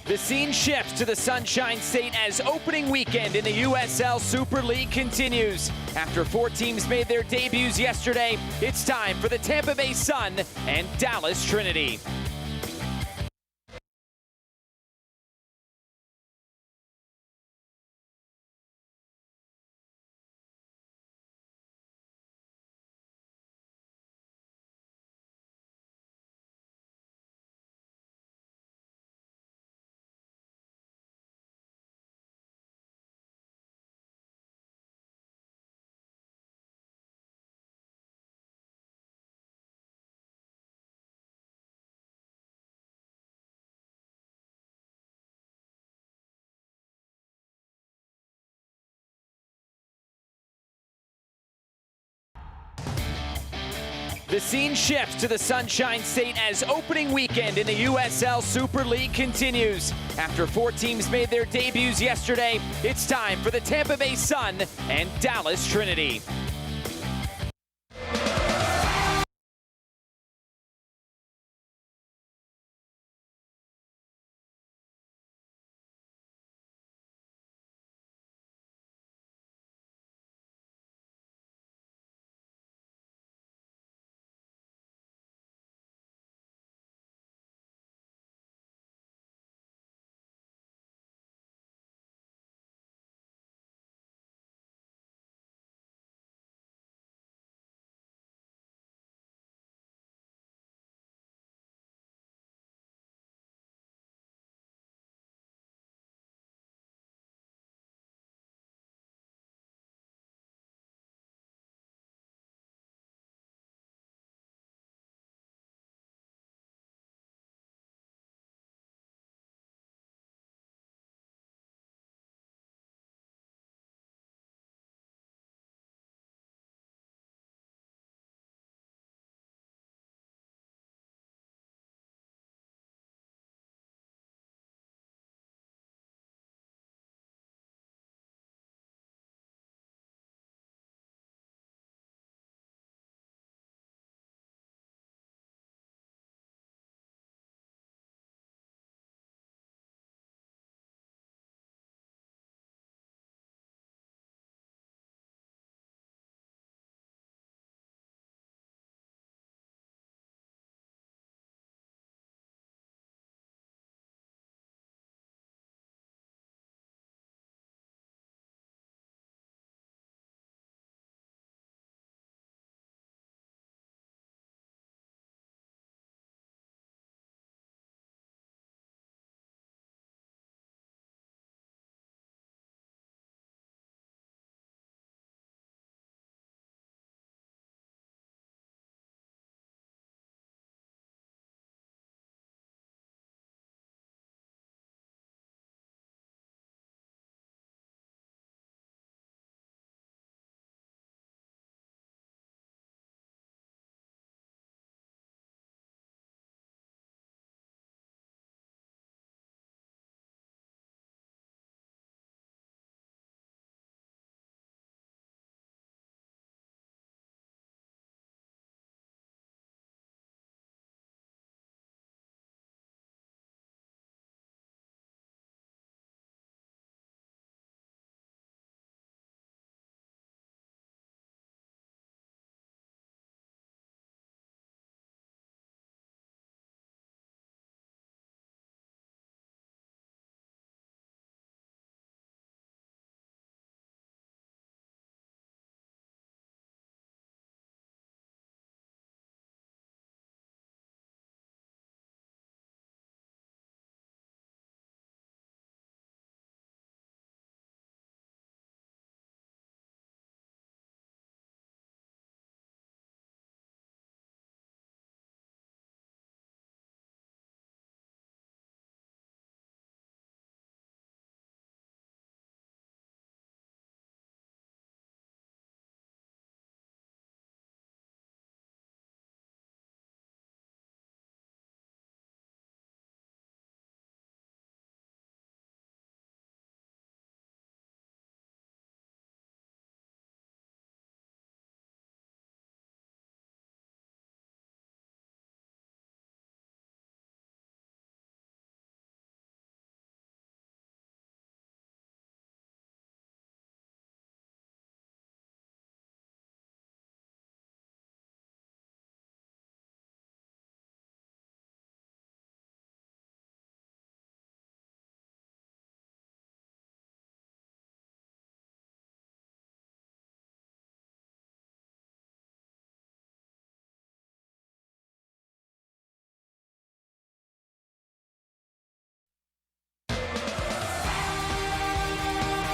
The scene shifts to the Sunshine State as opening weekend in the USL Super League continues. After 4 teams made their debuts yesterday, it's time for the Tampa Bay Sun and Dallas Trinity. The scene shifts to the Sunshine State as opening weekend in the USL Super League continues. After 4 teams made their debuts yesterday, it's time for the Tampa Bay Sun and Dallas Trinity.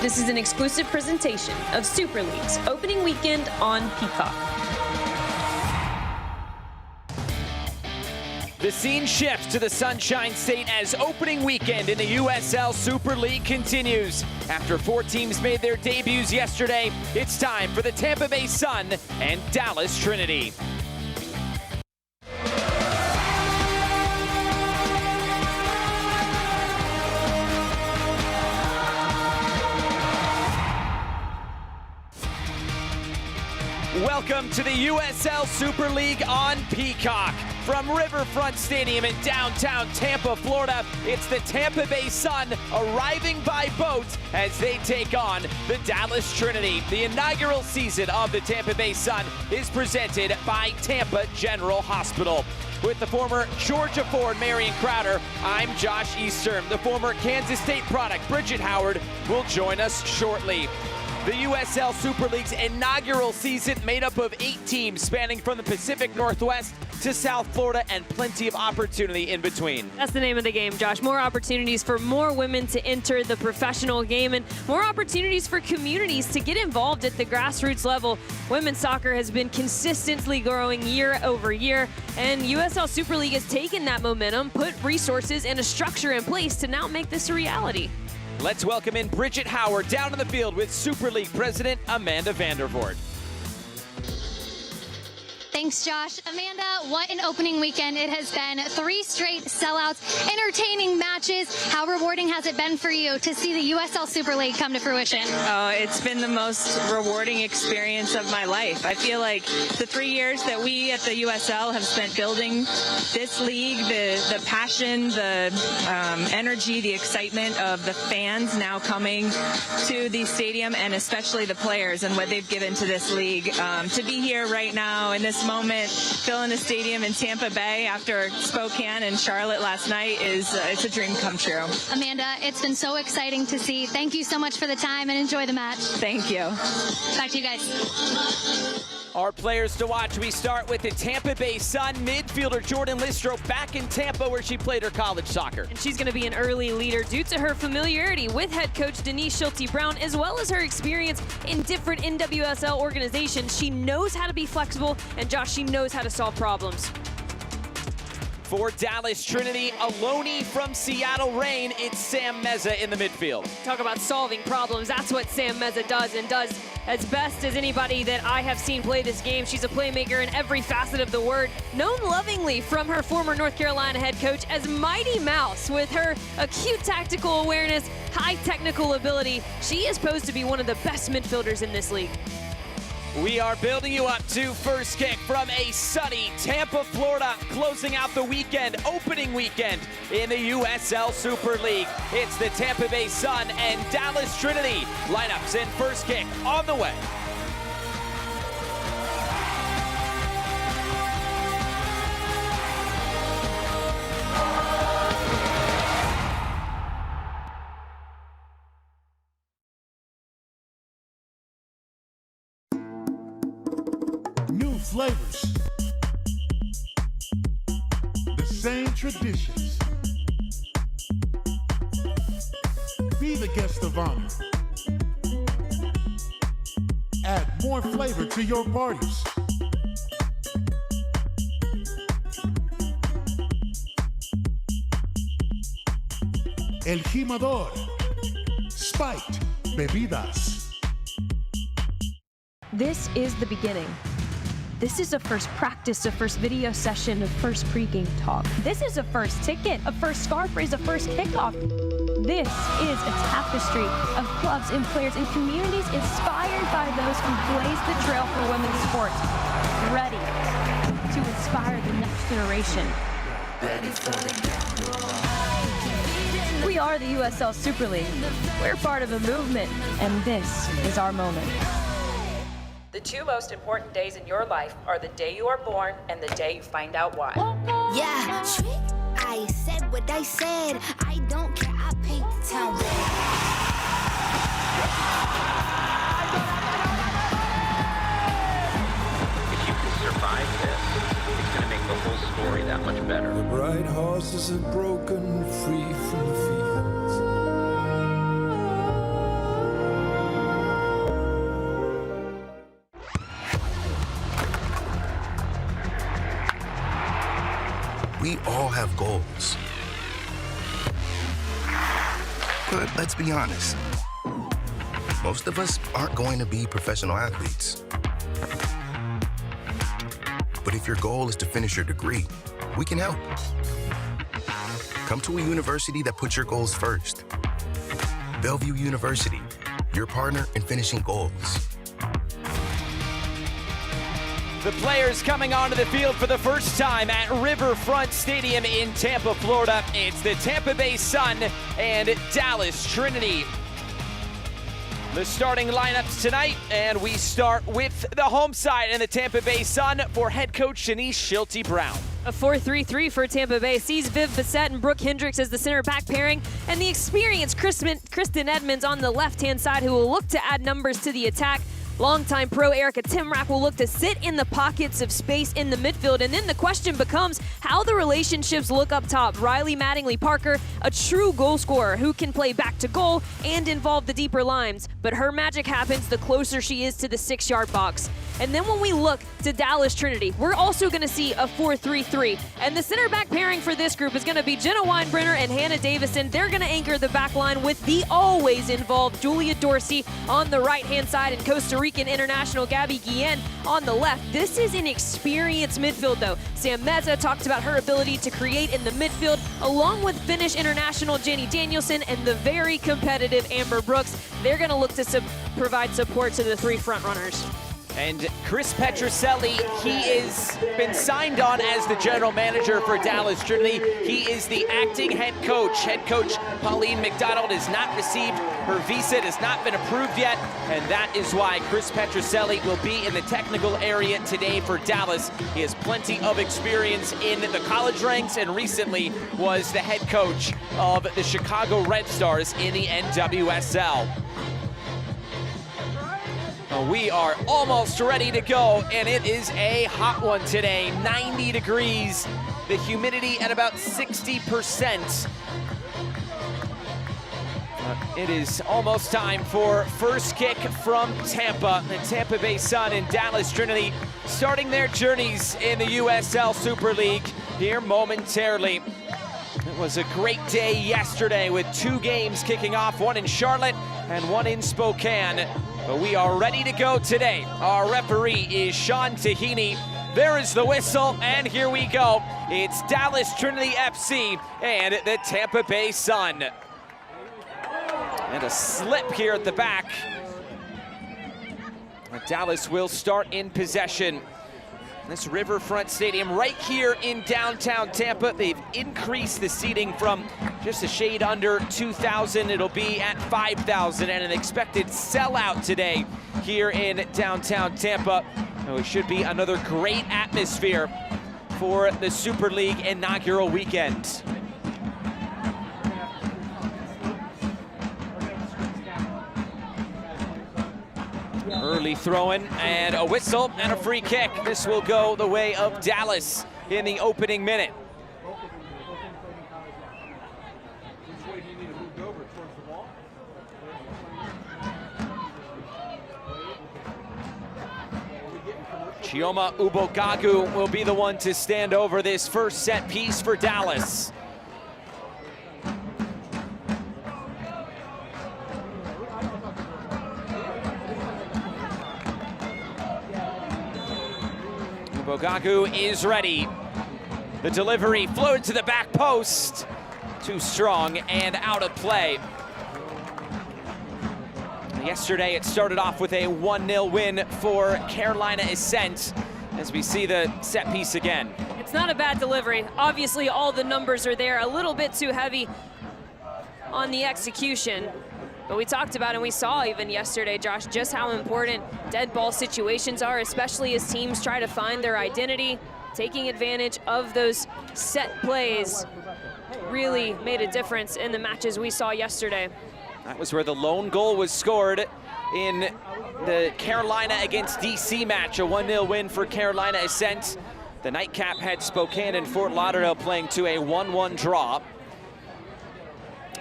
This is an exclusive presentation of Super League's opening weekend on Peacock. The scene shifts to the Sunshine State as opening weekend in the USL Super League continues. After 4 teams made their debuts yesterday, it's time for the Tampa Bay Sun and Dallas Trinity. Welcome to the USL Super League on Peacock. From Riverfront Stadium in downtown Tampa, Florida, it's the Tampa Bay Sun arriving by boat as they take on the Dallas Trinity. The inaugural season of the Tampa Bay Sun is presented by Tampa General Hospital. With the former Georgia Ford, Marion Crowder, I'm Josh Eastern. The former Kansas State product, Bridget Howard, will join us shortly. The USL Super League's inaugural season made up of 8 teams spanning from the Pacific Northwest to South Florida and plenty of opportunity in between. That's the name of the game, Josh. More opportunities for more women to enter the professional game and more opportunities for communities to get involved at the grassroots level. Women's soccer has been consistently growing year over year, and USL Super League has taken that momentum, put resources and a structure in place to now make this a reality. Let's welcome in Bridget Howard down on the field with Super League President Amanda Vandervoort. Thanks, Josh. Amanda, what an opening weekend it has been. 3 straight sellouts, entertaining matches. How rewarding has it been for you to see the USL Super League come to fruition? Oh, it's been the most rewarding experience of my life. I feel like the 3 years that we at the USL have spent building this league, the passion, the energy, the excitement of the fans now coming to the stadium, and especially the players and what they've given to this league. To be here right now in this moment, filling a stadium in Tampa Bay after Spokane and Charlotte last night it's a dream come true. Amanda, it's been so exciting to see. Thank you so much for the time and enjoy the match. Thank you. Back to you guys. Our players to watch, we start with the Tampa Bay Sun midfielder Jordan Listro back in Tampa where she played her college soccer. And she's going to be an early leader due to her familiarity with head coach Denise Schulte-Brown, as well as her experience in different NWSL organizations. She knows how to be flexible, and Josh, she knows how to solve problems. For Dallas Trinity, Aloni from Seattle Reign, it's Sam Meza in the midfield. Talk about solving problems. That's what Sam Meza does, and does as best as anybody that I have seen play this game. She's a playmaker in every facet of the word, known lovingly from her former North Carolina head coach as Mighty Mouse. With her acute tactical awareness, high technical ability, she is posed to be one of the best midfielders in this league. We are building you up to first kick from a sunny Tampa, Florida, closing out the weekend, opening weekend in the USL Super League. It's the Tampa Bay Sun and Dallas Trinity. Lineups in first kick on the way. Flavors, the same traditions. Be the guest of honor. Add more flavor to your parties. El Jimador, spiked bebidas. This is the beginning. This is a first practice, a first video session, a first pregame talk. This is a first ticket, a first scarf raise, a first kickoff. This is a tapestry of clubs and players and communities inspired by those who blaze the trail for women's sport, ready to inspire the next generation. We are the USL Super League. We're part of a movement, and this is our moment. The 2 most important days in your life are the day you are born and the day you find out why. Yeah, I said what I said. I don't care, I paint the town red. If you can survive this, it's going to make the whole story that much better. The bright horses are broken free from the fields. We all have goals. But let's be honest, most of us aren't going to be professional athletes. But if your goal is to finish your degree, we can help. Come to a university that puts your goals first. Bellevue University, your partner in finishing goals. The players coming onto the field for the first time at Riverfront Stadium in Tampa, Florida. It's the Tampa Bay Sun and Dallas Trinity. The starting lineups tonight, and we start with the home side and the Tampa Bay Sun for head coach Shanice Schulte-Brown. A 4-3-3 for Tampa Bay sees Viv Bissett and Brooke Hendricks as the center back pairing, and the experienced Kristen Edmonds on the left-hand side, who will look to add numbers to the attack. Longtime pro Erica Timrack will look to sit in the pockets of space in the midfield, and then the question becomes how the relationships look up top. Riley Mattingly-Parker, a true goal scorer who can play back to goal and involve the deeper lines, but her magic happens the closer she is to the 6-yard box. And then when we look to Dallas Trinity, we're also going to see a 4-3-3. And the center back pairing for this group is going to be Jenna Weinbrenner and Hannah Davison. They're going to anchor the back line with the always involved Julia Dorsey on the right-hand side and Costa Rican international Gabby Guillen on the left. This is an experienced midfield, though. Sam Meza talked about her ability to create in the midfield, along with Finnish international Jenny Danielson and the very competitive Amber Brooks. They're going to look to provide support to the three front runners. And Chris Petroselli, he has been signed on as the general manager for Dallas Trinity. He is the acting head coach. Head coach Pauline McDonald has not received her visa. It has not been approved yet, and that is why Chris Petroselli will be in the technical area today for Dallas. He has plenty of experience in the college ranks and recently was the head coach of the Chicago Red Stars in the NWSL. We are almost ready to go, and it is a hot one today. 90 degrees, the humidity at about 60%. It is almost time for first kick from Tampa. The Tampa Bay Sun and Dallas Trinity starting their journeys in the USL Super League here momentarily. It was a great day yesterday with 2 games kicking off, one in Charlotte and one in Spokane. But we are ready to go today. Our referee is Sean Tahini. There is the whistle, and here we go. It's Dallas Trinity FC and the Tampa Bay Sun. And a slip here at the back. Dallas will start in possession. This Riverfront Stadium right here in downtown Tampa. They've increased the seating from just a shade under 2,000. It'll be at 5,000 and an expected sellout today here in downtown Tampa. So it should be another great atmosphere for the Super League inaugural weekend. Early throw-in and a whistle and a free kick. This will go the way of Dallas in the opening minute. Chioma Ubogagu will be the one to stand over this first set piece for Dallas. Ubogagu is ready. The delivery floated to the back post. Too strong and out of play. Yesterday, it started off with a 1-0 win for Carolina Ascent as we see the set piece again. It's not a bad delivery. Obviously, all the numbers are there. A little bit too heavy on the execution. But we talked about and we saw even yesterday, Josh, just how important dead ball situations are, especially as teams try to find their identity. Taking advantage of those set plays really made a difference in the matches we saw yesterday. That was where the lone goal was scored in the Carolina against DC match, a 1-0 win for Carolina Ascent. The nightcap had Spokane and Fort Lauderdale playing to a 1-1 draw.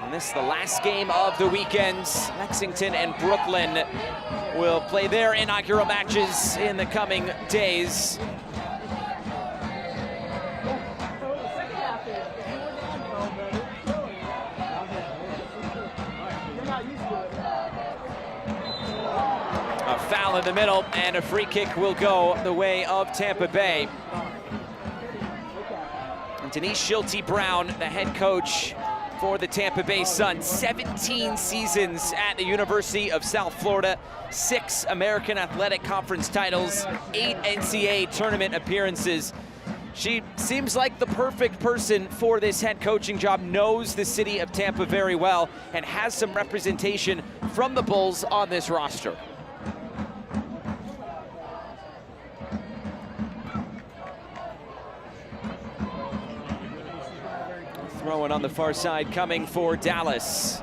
And this is the last game of the weekend. Lexington and Brooklyn will play their inaugural matches in the coming days. foul in the middle, and a free kick will go the way of Tampa Bay. And Denise Schulte-Brown, the head coach for the Tampa Bay Sun, 17 seasons at the University of South Florida, 6 American Athletic Conference titles, 8 NCAA tournament appearances. She seems like the perfect person for this head coaching job, knows the city of Tampa very well, and has some representation from the Bulls on this roster. Throwing on the far side coming for Dallas.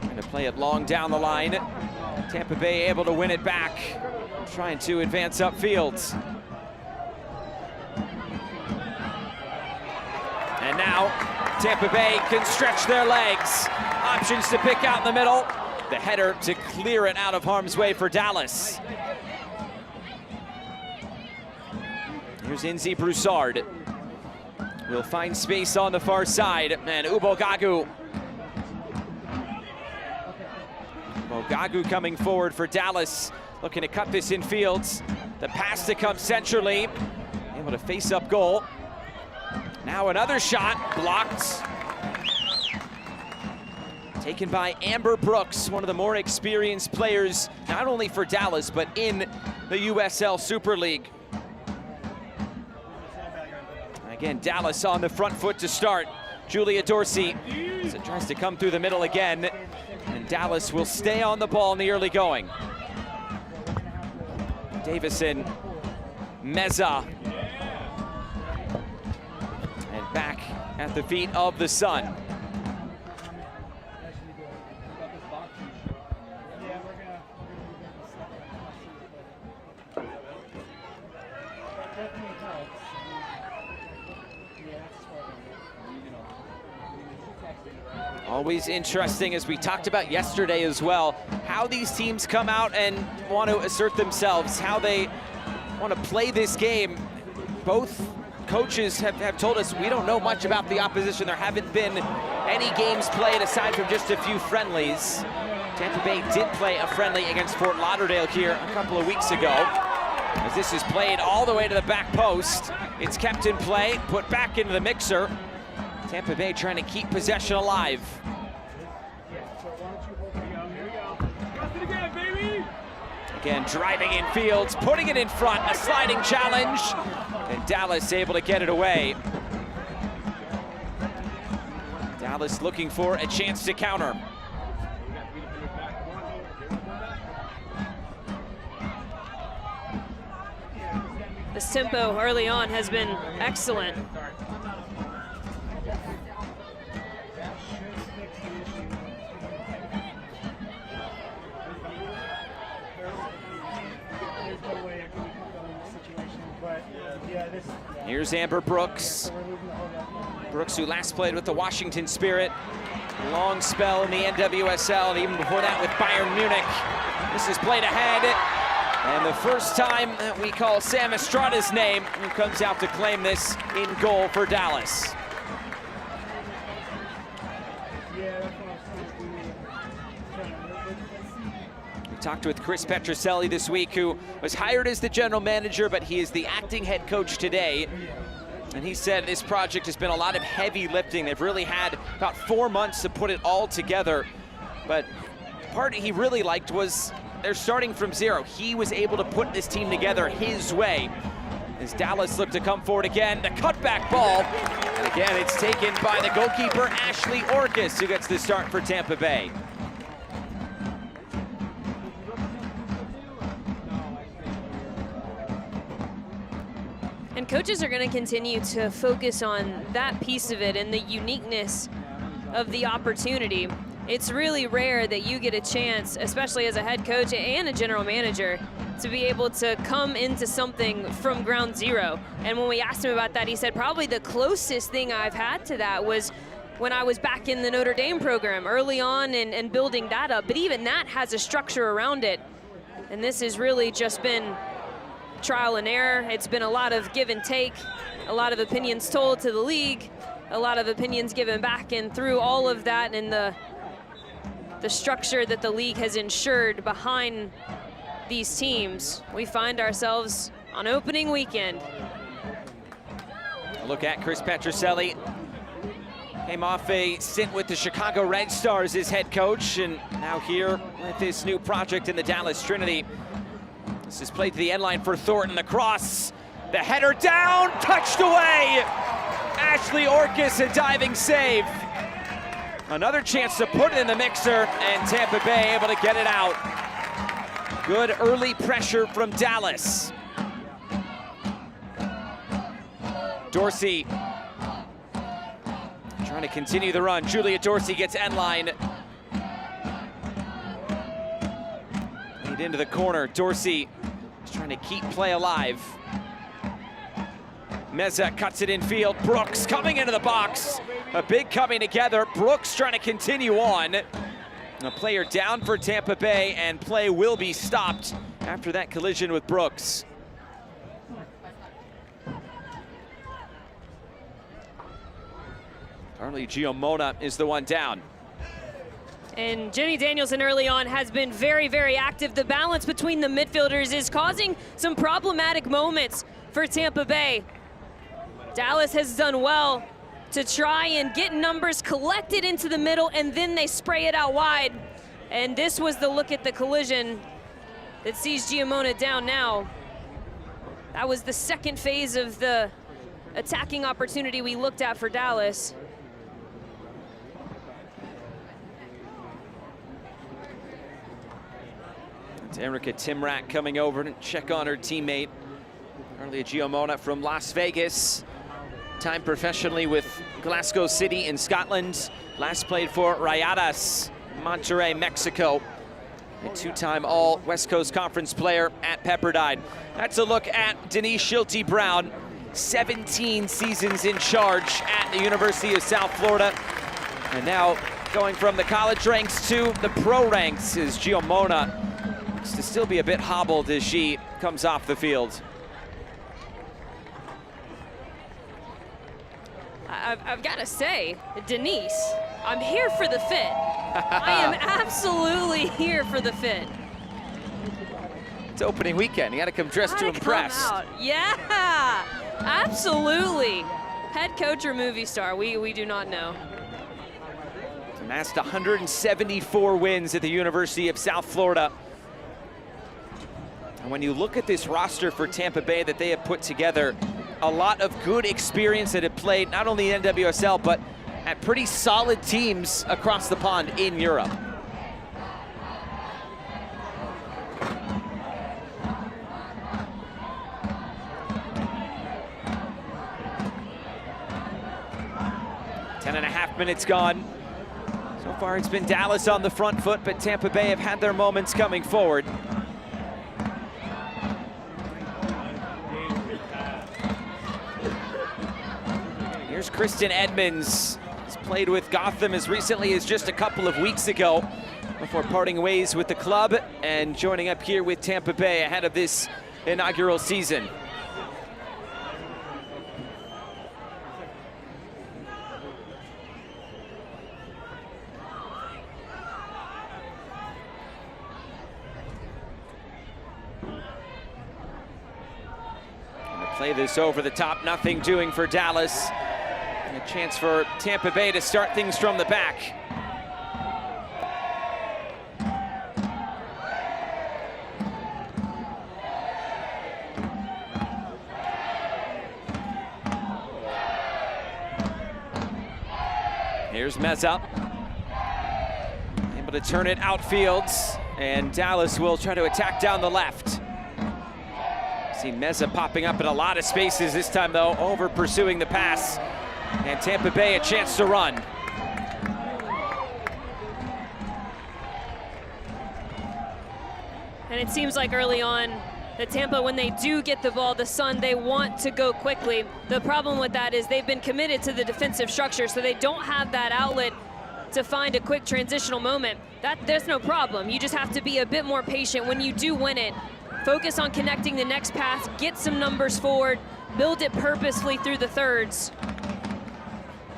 Going to play it long down the line. Tampa Bay able to win it back, trying to advance upfield. And now Tampa Bay can stretch their legs. Options to pick out in the middle. The header to clear it out of harm's way for Dallas. Here's Inzi Broussard. Will find space on the far side, and Ubogagu. Ubogagu coming forward for Dallas, looking to cut this in fields. The pass to come centrally, able to face up goal. Now another shot, blocked. Taken by Amber Brooks, one of the more experienced players, not only for Dallas, but in the USL Super League. Again, Dallas on the front foot to start. Julia Dorsey as it tries to come through the middle again, and Dallas will stay on the ball in the early going. Davison, Meza, and back at the feet of the Sun. Always interesting, as we talked about yesterday as well, how these teams come out and want to assert themselves, how they want to play this game. Both coaches have told us we don't know much about the opposition. There haven't been any games played aside from just a few friendlies. Tampa Bay did play a friendly against Fort Lauderdale here a couple of weeks ago. As this is played all the way to the back post, it's kept in play, put back into the mixer. Tampa Bay trying to keep possession alive. Again, driving in fields, putting it in front, a sliding challenge, and Dallas able to get it away. Dallas looking for a chance to counter. This tempo early on has been excellent. Here's Amber Brooks. Brooks, who last played with the Washington Spirit. A long spell in the NWSL, and even before that with Bayern Munich. This is played ahead. And the first time that we call Sam Estrada's name, who comes out to claim this in goal for Dallas. Talked with Chris Petroselli this week, who was hired as the general manager, but he is the acting head coach today. And he said this project has been a lot of heavy lifting. They've really had about 4 months to put it all together. But the part he really liked was they're starting from zero. He was able to put this team together his way. As Dallas looked to come forward again, the cutback ball. And again, it's taken by the goalkeeper, Ashley Orcus, who gets the start for Tampa Bay. And coaches are going to continue to focus on that piece of it and the uniqueness of the opportunity. It's really rare that you get a chance, especially as a head coach and a general manager, to be able to come into something from ground zero. And when we asked him about that, he said probably the closest thing I've had to that was when I was back in the Notre Dame program early on and building that up. But even that has a structure around it. And this has really just been trial and error. It's been a lot of give and take, a lot of opinions told to the league, a lot of opinions given back, and through all of that and the the structure that the league has ensured behind these teams, we find ourselves on opening weekend. A look at Chris Petroselli. Came off a stint with the Chicago Red Stars as head coach, and now here with this new project in the Dallas Trinity. This is played to the end line for Thornton. The cross, the header down, touched away. Ashley Orcus, a diving save. Another chance to put it in the mixer, and Tampa Bay able to get it out. Good early pressure from Dallas. Dorsey trying to continue the run. Julia Dorsey gets end line. Lead into the corner. Dorsey is trying to keep play alive. Meza cuts it in field. Brooks coming into the box. A big coming together. Brooks trying to continue on. A player down for Tampa Bay, and play will be stopped after that collision with Brooks. Carly Giomona is the one down. And Jenny Danielson early on has been very, very active. The balance between the midfielders is causing some problematic moments for Tampa Bay. Dallas has done well to try and get numbers collected into the middle, and then they spray it out wide. And this was the look at the collision that sees Giomona down now. That was the second phase of the attacking opportunity we looked at for Dallas. It's Erica Timrak coming over to check on her teammate. Carly Giomona from Las Vegas. Time professionally with Glasgow City in Scotland. Last played for Rayadas, Monterrey, Mexico. A two-time all West Coast Conference player at Pepperdine. That's a look at Denise Schulte-Brown. 17 seasons in charge at the University of South Florida. And now going from the college ranks to the pro ranks is Giomona. Looks to still be a bit hobbled as she comes off the field. I've got to say, Denise, I'm here for the fit. I am absolutely here for the fit. It's opening weekend. You got to come dressed to impress. Yeah, absolutely. Head coach or movie star, we do not know. Amassed 174 wins at the University of South Florida. And when you look at this roster for Tampa Bay that they have put together, a lot of good experience that have played not only in NWSL, but at pretty solid teams across the pond in Europe. Ten and a half minutes gone. So far it's been Dallas on the front foot, but Tampa Bay have had their moments coming forward. Here's Kristen Edmonds. He's played with Gotham as recently as just a couple of weeks ago before parting ways with the club and joining up here with Tampa Bay ahead of this inaugural season. Gonna play this over the top, nothing doing for Dallas. And a chance for Tampa Bay to start things from the back. Here's Meza. Able to turn it outfield, and Dallas will try to attack down the left. See Meza popping up in a lot of spaces this time, though, over pursuing the pass. And Tampa Bay a chance to run. And it seems like early on that Tampa, when they do get the ball, the Sun, they want to go quickly. The problem with that is they've been committed to the defensive structure, so they don't have that outlet to find a quick transitional moment. There's no problem. You just have to be a bit more patient when you do win it. Focus on connecting the next pass, get some numbers forward, build it purposefully through the thirds.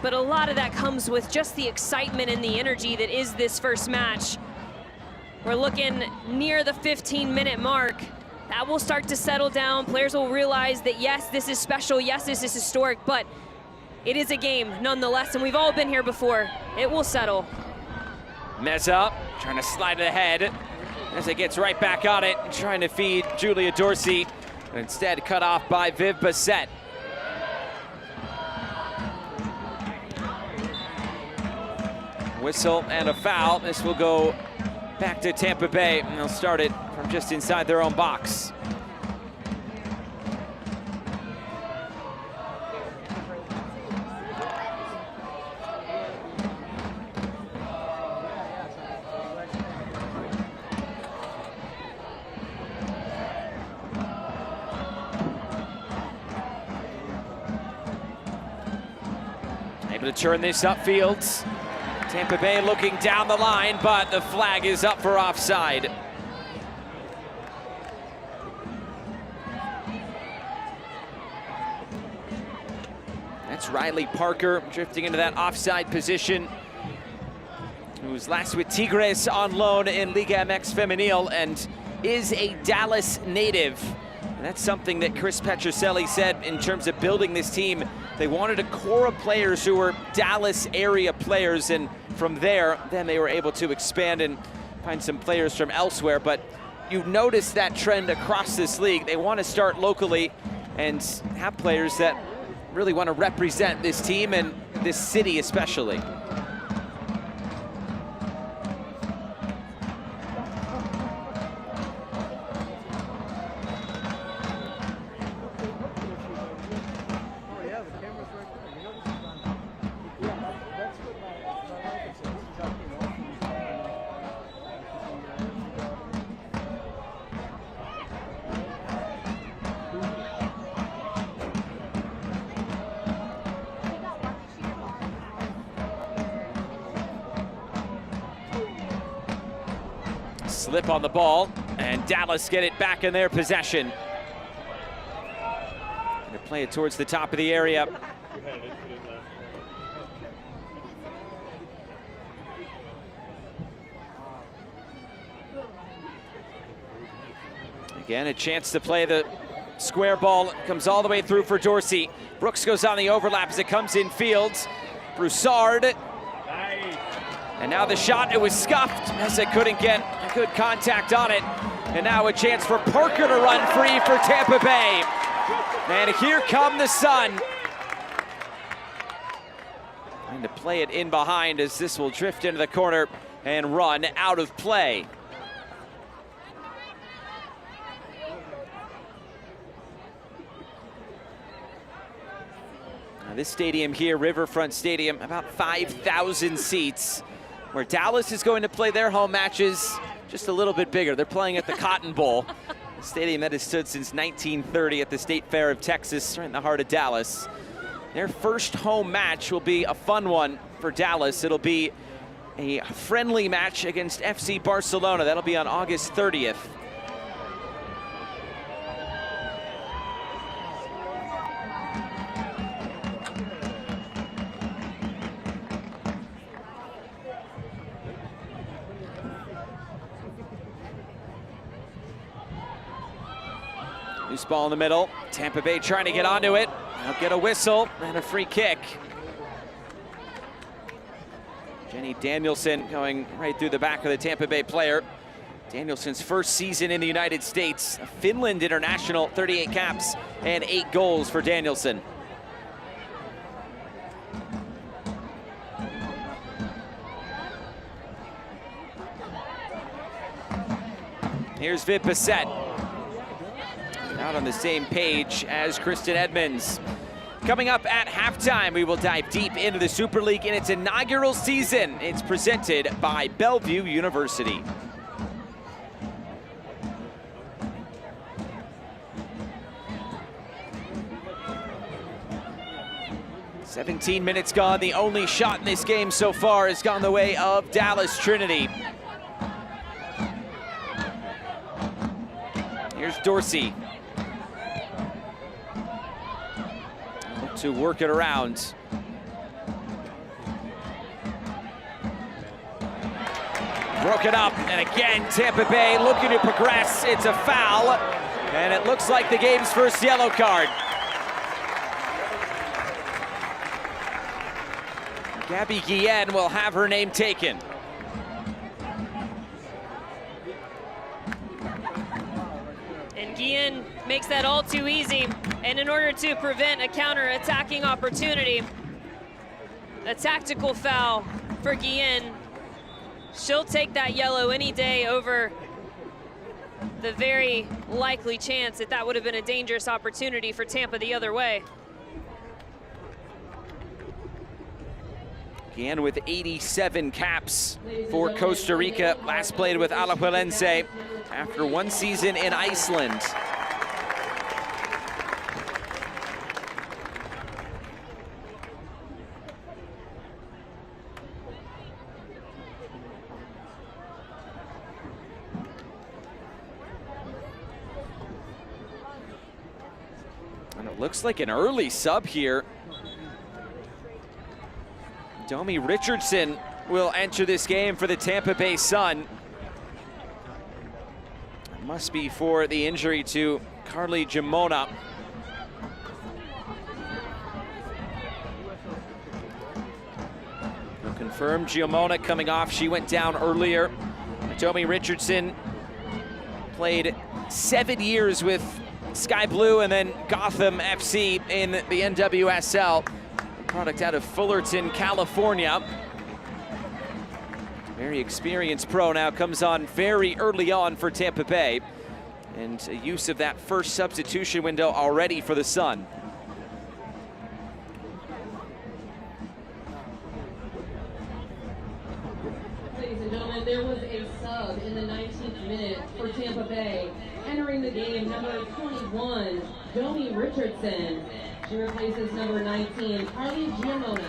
but a lot of that comes with just the excitement and the energy that is this first match. We're looking near the 15-minute mark. That will start to settle down. Players will realize that, yes, this is special, yes, this is historic, but it is a game nonetheless, and we've all been here before. It will settle. Meza trying to slide it ahead. Meza gets right back on it, trying to feed Julia Dorsey, but instead cut off by Viv Bassett. Whistle and a foul. This will go back to Tampa Bay, and they'll start it from just inside their own box. Able to turn this upfield. Tampa Bay looking down the line, but the flag is up for offside. That's Riley Parker drifting into that offside position, who was last with Tigres on loan in Liga MX Femenil and is a Dallas native. And that's something that Chris Petroselli said in terms of building this team. They wanted a core of players who were Dallas area players, and from there, then they were able to expand and find some players from elsewhere. But you notice that trend across this league. They want to start locally and have players that really want to represent this team and this city especially. Slip on the ball, and Dallas get it back in their possession. Gonna play it towards the top of the area. Again, a chance to play the square ball. Comes all the way through for Dorsey. Brooks goes on the overlap as it comes in field. Broussard. And now the shot, it was scuffed. Meza couldn't get good contact on it. And now a chance for Parker to run free for Tampa Bay. And here come the Sun. Trying to play it in behind as this will drift into the corner and run out of play. Now this stadium here, Riverfront Stadium, about 5,000 seats. Where Dallas is going to play their home matches just a little bit bigger. They're playing at the Cotton Bowl, a stadium that has stood since 1930 at the State Fair of Texas, right in the heart of Dallas. Their first home match will be a fun one for Dallas. It'll be a friendly match against FC Barcelona. That'll be on August 30th. Loose ball in the middle. Tampa Bay trying to get onto it. They'll get a whistle and a free kick. Jenny Danielson going right through the back of the Tampa Bay player. Danielson's first season in the United States. A Finland international, 38 caps and 8 goals for Danielson. Here's Viv Bassett. Out on the same page as Kristen Edmonds. Coming up at halftime, we will dive deep into the Super League in its inaugural season. It's presented by Bellevue University. "17 minutes gone. The only shot in this game so far has gone the way of Dallas Trinity. Here's Dorsey. To work it around. broken up, and again, Tampa Bay looking to progress. It's a foul, and it looks like the game's first yellow card. Gabby Guillen will have her name taken. And Guillen makes that all too easy. And in order to prevent a counter-attacking opportunity, a tactical foul for Guillen. She'll take that yellow any day over the very likely chance that that would have been a dangerous opportunity for Tampa the other way. Guillen with 87 caps for Costa Rica. Last played with Alajuelense after one season in Iceland. And it looks like an early sub here. Domi Richardson will enter this game for the Tampa Bay Sun. It must be for the injury to Carly Gimona. We'll confirm Gimona coming off. She went down earlier. Domi Richardson played 7 years with Sky Blue and then Gotham FC in the NWSL. Product out of Fullerton, California. Very experienced pro now, comes on very early on for Tampa Bay. And a use of that first substitution window already for the Sun. Ladies and gentlemen, there was a sub in the 19th minute for Tampa Bay. Entering the game, number 21, Domi Richardson. She replaces number 19, Carly Gimona.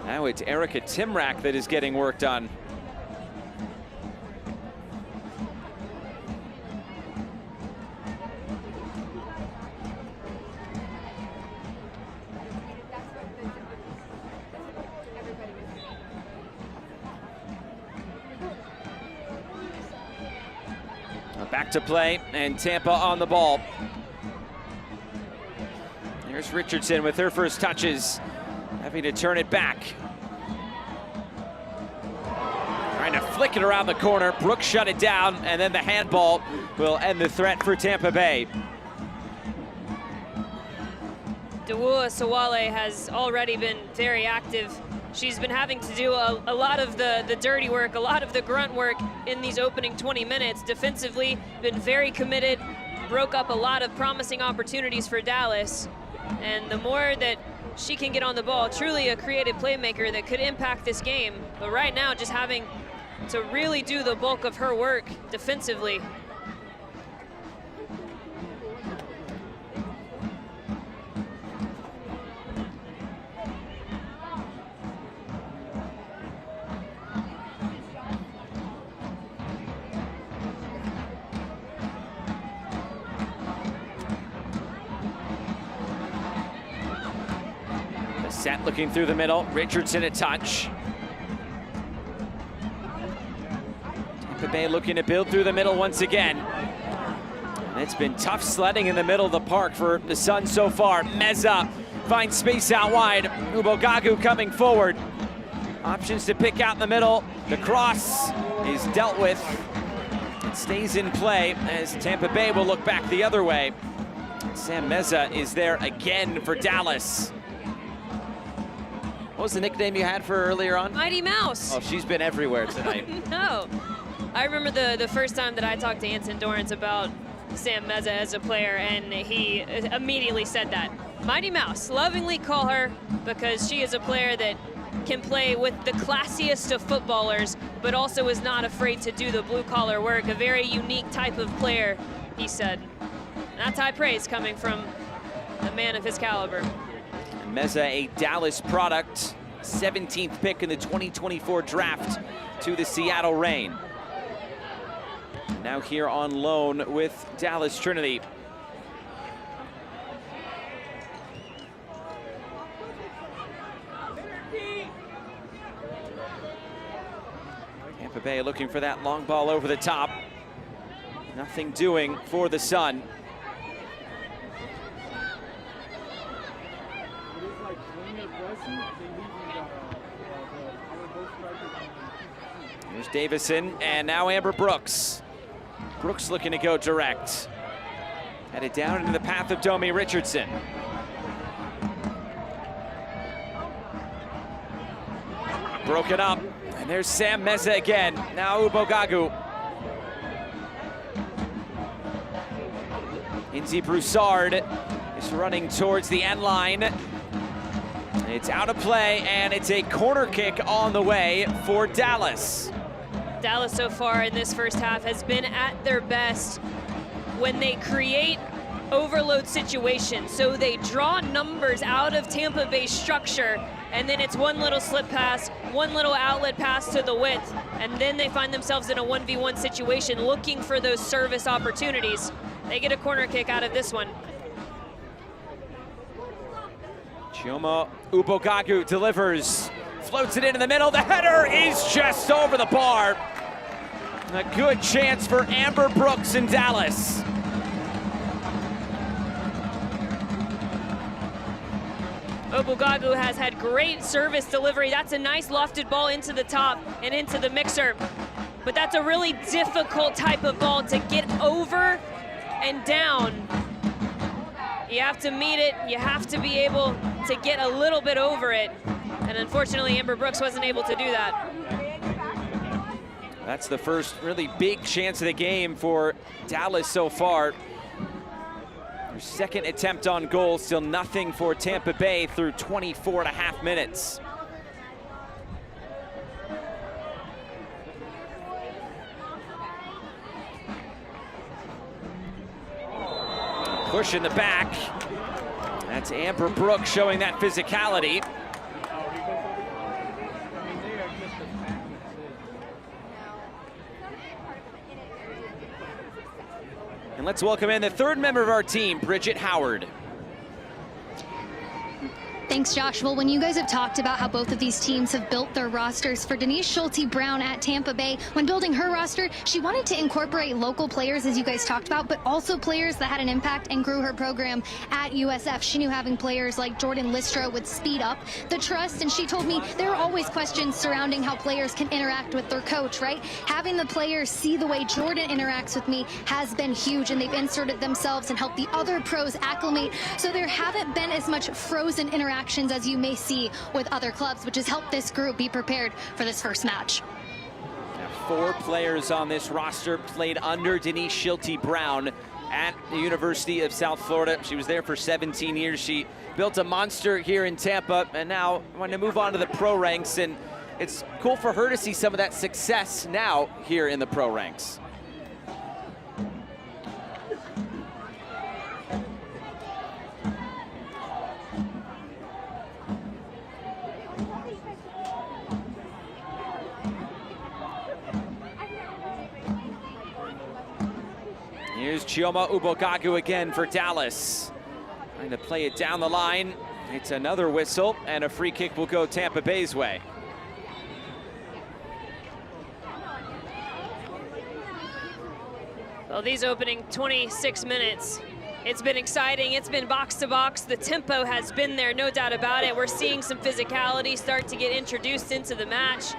Now it's Erica Timrak that is getting worked on. Back to play, and Tampa on the ball. There's Richardson with her first touches, having to turn it back. Trying to flick it around the corner. Brooks shut it down, and then the handball will end the threat for Tampa Bay. Dewua Sawale has already been very active. She's been having to do a lot of the dirty work, a lot of the grunt work in these opening 20 minutes. Defensively, been very committed, broke up a lot of promising opportunities for Dallas. And the more that she can get on the ball, truly a creative playmaker that could impact this game. But right now, just having to really do the bulk of her work defensively. Set looking through the middle. Richardson a touch. Tampa Bay looking to build through the middle once again. And it's been tough sledding in the middle of the park for the Sun so far. Meza finds space out wide. Ubogagu coming forward. Options to pick out in the middle. The cross is dealt with. It stays in play as Tampa Bay will look back the other way. Sam Meza is there again for Dallas. What was the nickname you had for her earlier on? Mighty Mouse. Oh, she's been everywhere tonight. No. I remember the first time that I talked to Anson Dorrance about Sam Meza as a player, and he immediately said that. Mighty Mouse, lovingly call her, because she is a player that can play with the classiest of footballers, but also is not afraid to do the blue-collar work. A very unique type of player, he said. And that's high praise coming from a man of his caliber. Meza, a Dallas product, 17th pick in the 2024 draft to the Seattle Reign. Now here on loan with Dallas Trinity. Tampa Bay looking for that long ball over the top. Nothing doing for the Sun. Here's Davison, and now Amber Brooks. Brooks looking to go direct. Headed down into the path of Domi Richardson. Broken up, and there's Sam Meza again. Now Ubogagu. Inzi Broussard is running towards the end line. It's out of play, and it's a corner kick on the way for Dallas. Dallas so far in this first half has been at their best when they create overload situations. So they draw numbers out of Tampa Bay's structure, and then it's one little slip pass, one little outlet pass to the width, and then they find themselves in a 1v1 situation looking for those service opportunities. They get a corner kick out of this one. Chioma Ubogagu delivers, floats it into the middle. The header is just over the bar. A good chance for Amber Brooks in Dallas. Ubogagu has had great service delivery. That's a nice lofted ball into the top and into the mixer. But that's a really difficult type of ball to get over and down. You have to meet it, you have to be able to get a little bit over it. And unfortunately, Amber Brooks wasn't able to do that. That's the first really big chance of the game for Dallas so far. Their second attempt on goal, still nothing for Tampa Bay through 24.5 minutes. Push in the back. That's Amber Brooks showing that physicality. And let's welcome in the third member of our team, Bridget Howard. Thanks, Josh. Well, when you guys have talked about how both of these teams have built their rosters, for Denise Schulte-Brown at Tampa Bay, when building her roster, she wanted to incorporate local players, as you guys talked about, but also players that had an impact and grew her program at USF. She knew having players like Jordan Listra would speed up the trust, and she told me there are always questions surrounding how players can interact with their coach, right? Having the players see the way Jordan interacts with me has been huge, and they've inserted themselves and helped the other pros acclimate, so there haven't been as much frozen interactions as you may see with other clubs, which has helped this group be prepared for this first match. Now, 4 players on this roster played under Denise Schulte-Brown at the University of South Florida. She was there for 17 years. She built a monster here in Tampa, and now wanting to move on to the pro ranks, and it's cool for her to see some of that success now here in the pro ranks. Here's Chioma Ubogagu again for Dallas. Trying to play it down the line. It's another whistle, and a free kick will go Tampa Bay's way. Well, these opening 26 minutes, it's been exciting. It's been box to box. The tempo has been there, no doubt about it. We're seeing some physicality start to get introduced into the match.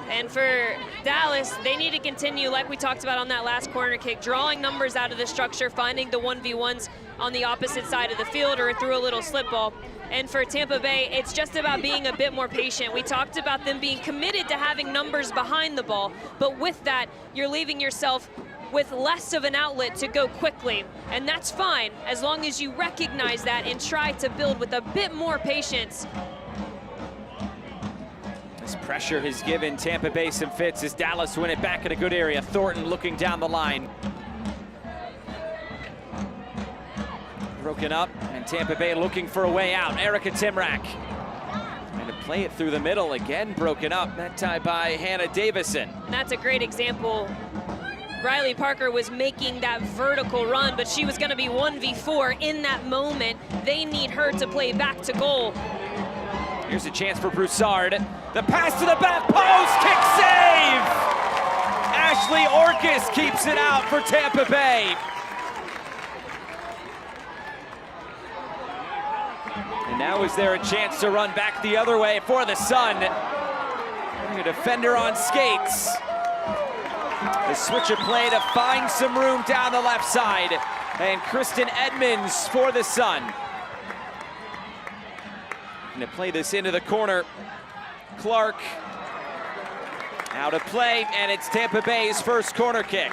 And for Dallas, they need to continue, like we talked about on that last corner kick, drawing numbers out of the structure, finding the 1v1s on the opposite side of the field or through a little slip ball. And for Tampa Bay, it's just about being a bit more patient. We talked about them being committed to having numbers behind the ball, but with that, you're leaving yourself with less of an outlet to go quickly. And that's fine, as long as you recognize that and try to build with a bit more patience. This pressure has given Tampa Bay some fits as Dallas win it back in a good area. Thornton looking down the line. Broken up, and Tampa Bay looking for a way out. Erica Timrak trying to play it through the middle. Again broken up, that time by Hannah Davison. That's a great example. Riley Parker was making that vertical run, but she was going to be 1v4 in that moment. They need her to play back to goal. Here's a chance for Broussard. The pass to the back post, kick save! Ashley Orcus keeps it out for Tampa Bay. And now is there a chance to run back the other way for the Sun. A defender on skates. The switch of play to find some room down the left side. And Kristen Edmonds for the Sun. Gonna play this into the corner. Clark out of play, and it's Tampa Bay's first corner kick.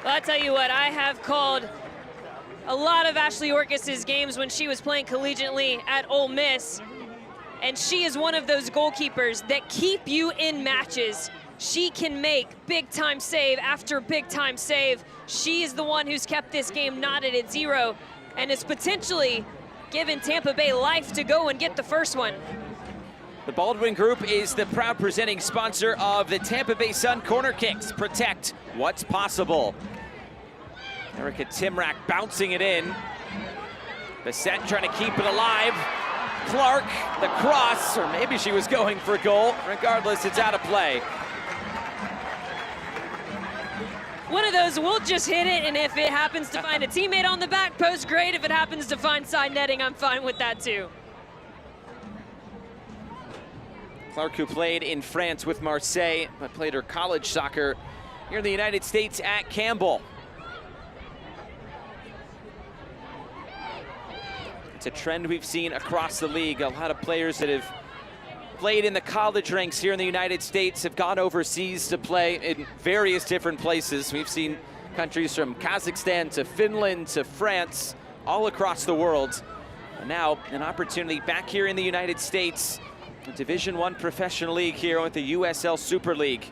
Well, I'll tell you what, I have called a lot of Ashley Orcus's games when she was playing collegiately at Ole Miss, and she is one of those goalkeepers that keep you in matches. She can make big-time save after big-time save. She is the one who's kept this game knotted at 0, and is potentially given Tampa Bay life to go and get the first one. The Baldwin Group is the proud presenting sponsor of the Tampa Bay Sun corner kicks. Protect what's possible. Erica Timrack bouncing it in. Bissett trying to keep it alive. Clark, the cross, or maybe she was going for a goal. Regardless, it's out of play. One of those, we'll just hit it, and if it happens to find a teammate on the back post, great. If it happens to find side netting, I'm fine with that too. Clark, who played in France with Marseille, but played her college soccer here in the United States at Campbell. It's a trend we've seen across the league. A lot of players that have played in the college ranks here in the United States have gone overseas to play in various different places. We've seen countries from Kazakhstan to Finland to France, all across the world. And now an opportunity back here in the United States, a Division I professional league here with the USL Super League.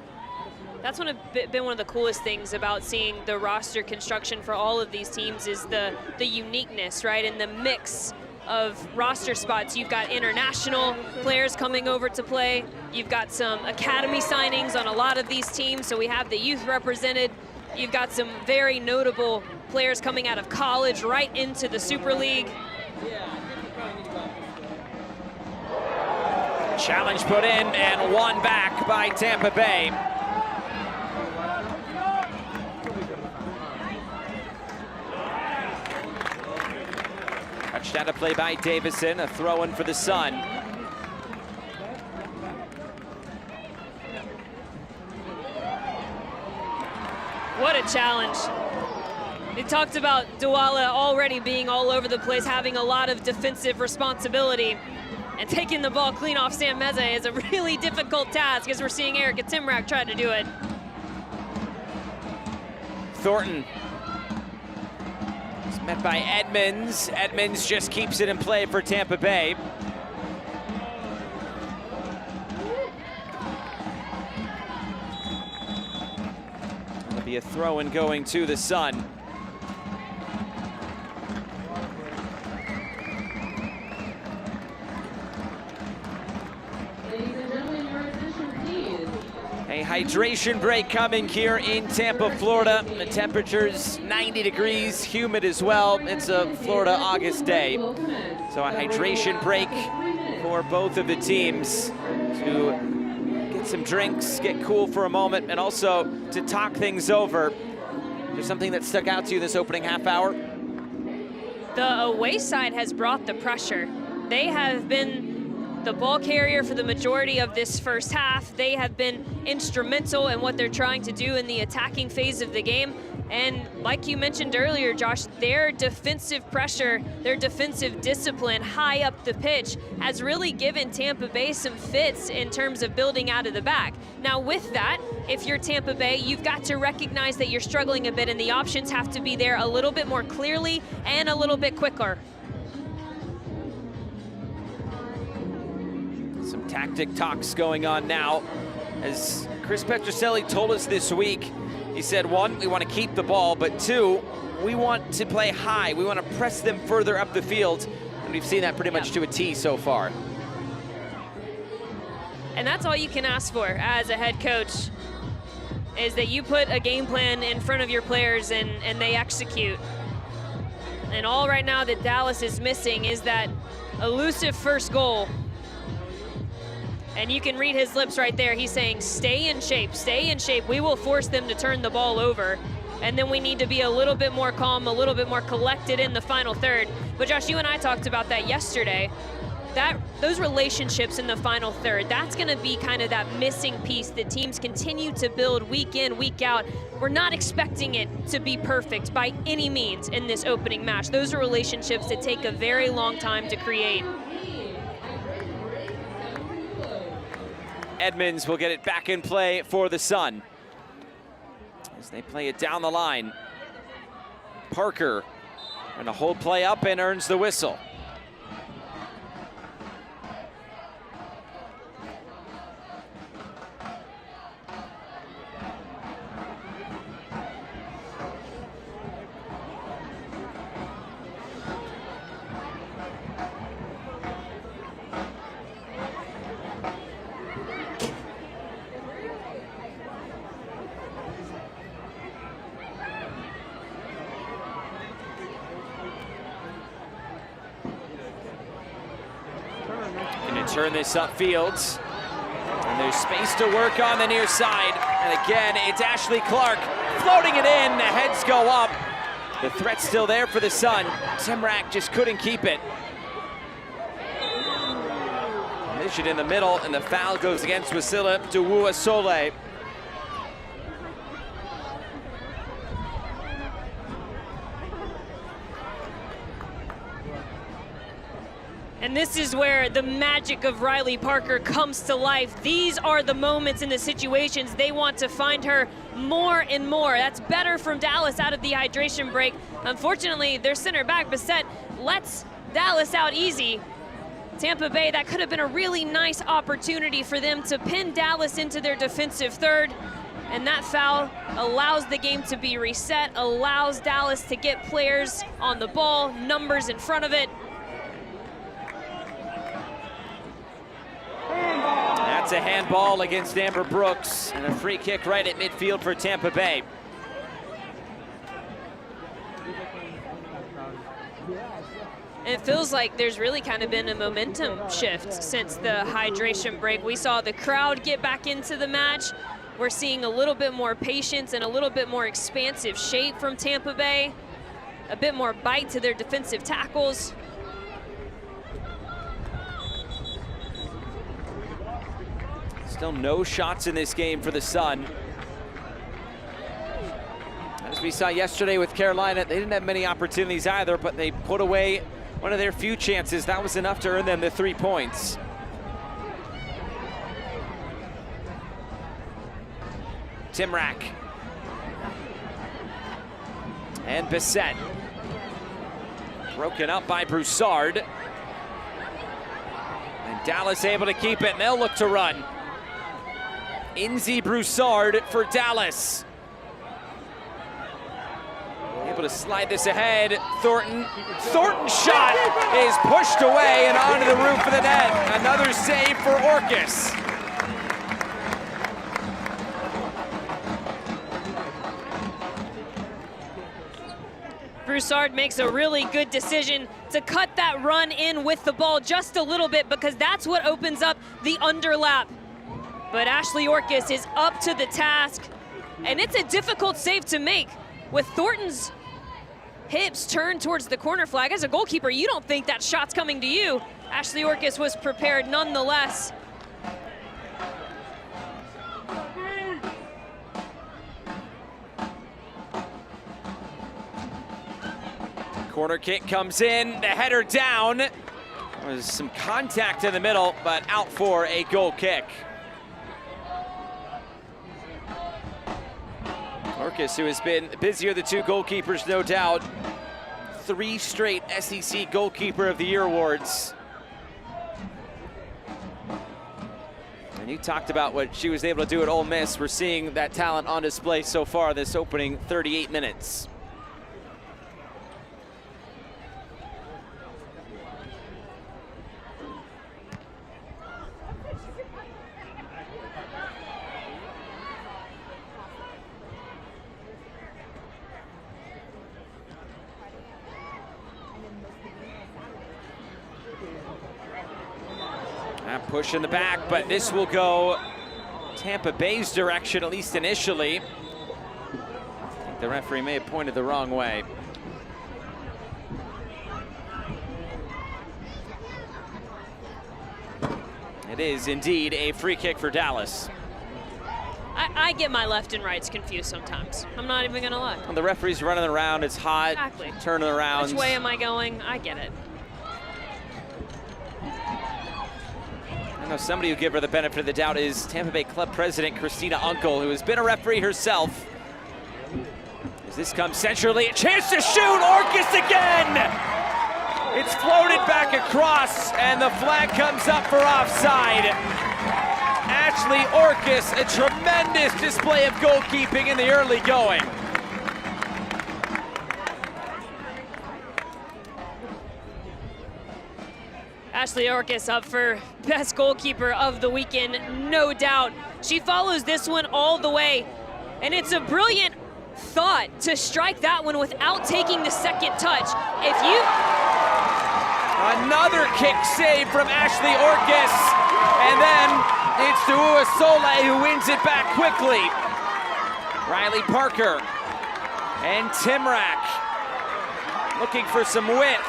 That's been one of the coolest things about seeing the roster construction for all of these teams is the uniqueness, right? And the mix of roster spots. You've got international players coming over to play. You've got some academy signings on a lot of these teams, so we have the youth represented. You've got some very notable players coming out of college right into the Super League. Challenge put in and won back by Tampa Bay. Touched out of play by Davison, a throw-in for the Sun. What a challenge. We talked about Douala already being all over the place, having a lot of defensive responsibility. And taking the ball clean off Sam Meze is a really difficult task, as we're seeing Erica Timrack try to do it. Thornton. It's met by Edmonds. Edmonds just keeps it in play for Tampa Bay. It'll be a throw-in going to the Sun. A hydration break coming here in Tampa, Florida. The temperature's 90 degrees, humid as well. It's a Florida August day. So a hydration break for both of the teams to get some drinks, get cool for a moment, and also to talk things over. Is there something that stuck out to you this opening half hour? The away side has brought the pressure. They have been the ball carrier for the majority of this first half. They have been instrumental in what they're trying to do in the attacking phase of the game. And like you mentioned earlier, Josh, their defensive pressure, their defensive discipline high up the pitch has really given Tampa Bay some fits in terms of building out of the back. Now with that, if you're Tampa Bay, you've got to recognize that you're struggling a bit and the options have to be there a little bit more clearly and a little bit quicker. Some tactic talks going on now. As Chris Petroselli told us this week, he said, one, we want to keep the ball, but two, we want to play high. We want to press them further up the field. And we've seen that pretty much to a T so far. And that's all you can ask for as a head coach, is that you put a game plan in front of your players and they execute. And all right now that Dallas is missing is that elusive first goal And you can read his lips right there. He's saying, stay in shape, stay in shape. We will force them to turn the ball over. And then we need to be a little bit more calm, a little bit more collected in the final third. But Josh, you and I talked about that yesterday. Those relationships in the final third, that's gonna be kind of that missing piece that teams continue to build week in, week out. We're not expecting it to be perfect by any means in this opening match. Those are relationships that take a very long time to create. Edmonds will get it back in play for the Sun as they play it down the line. Parker gonna hold play up and earns the whistle. Turn this upfield, and there's space to work on the near side. And again, it's Ashley Clark floating it in. The heads go up. The threat's still there for the Sun. Timrak just couldn't keep it. Collision in the middle, and the foul goes against Wasila Duwuasole. And this is where the magic of Riley Parker comes to life. These are the moments and the situations they want to find her more and more. That's better from Dallas out of the hydration break. Unfortunately, their center back, Bissett, lets Dallas out easy. Tampa Bay, that could have been a really nice opportunity for them to pin Dallas into their defensive third. And that foul allows the game to be reset, allows Dallas to get players on the ball, numbers in front of it. That's a handball against Amber Brooks, and a free kick right at midfield for Tampa Bay. It feels like there's really kind of been a momentum shift since the hydration break. We saw the crowd get back into the match. We're seeing a little bit more patience and a little bit more expansive shape from Tampa Bay, a bit more bite to their defensive tackles. Still no shots in this game for the Sun. As we saw yesterday with Carolina, they didn't have many opportunities either, but they put away one of their few chances. That was enough to earn them the 3 points. Timrak. And Bissett. Broken up by Broussard. And Dallas able to keep it, and they'll look to run. Inzi Broussard for Dallas. Able to slide this ahead. Thornton's shot is pushed away and onto the roof of the net. Another save for Orcus. Broussard makes a really good decision to cut that run in with the ball just a little bit, because that's what opens up the underlap. But Ashley Orcus is up to the task, and it's a difficult save to make. With Thornton's hips turned towards the corner flag, as a goalkeeper, you don't think that shot's coming to you. Ashley Orcus was prepared nonetheless. Corner kick comes in, the header down. There was some contact in the middle, but out for a goal kick. Orcus, who has been busier the two goalkeepers, no doubt. 3 straight SEC Goalkeeper of the Year awards. And you talked about what she was able to do at Ole Miss. We're seeing that talent on display so far this opening 38 minutes. Push in the back, but this will go Tampa Bay's direction, at least initially. I think the referee may have pointed the wrong way. It is indeed a free kick for Dallas. I get my left and rights confused sometimes. I'm not even gonna lie. And the referee's running around, it's hot, Exactly. turning around. Which way am I going? I get it. I know somebody who give her the benefit of the doubt is Tampa Bay Club President Christina Uncle, who has been a referee herself. As this comes centrally, a chance to shoot, Orcus again! It's floated back across, and the flag comes up for offside. Ashley Orcus, a tremendous display of goalkeeping in the early going. Ashley Orcus up for best goalkeeper of the weekend, no doubt. She follows this one all the way, and it's a brilliant thought to strike that one without taking the second touch. Another kick save from Ashley Orcus, and then it's Uwasole who wins it back quickly. Riley Parker and Timrak looking for some width.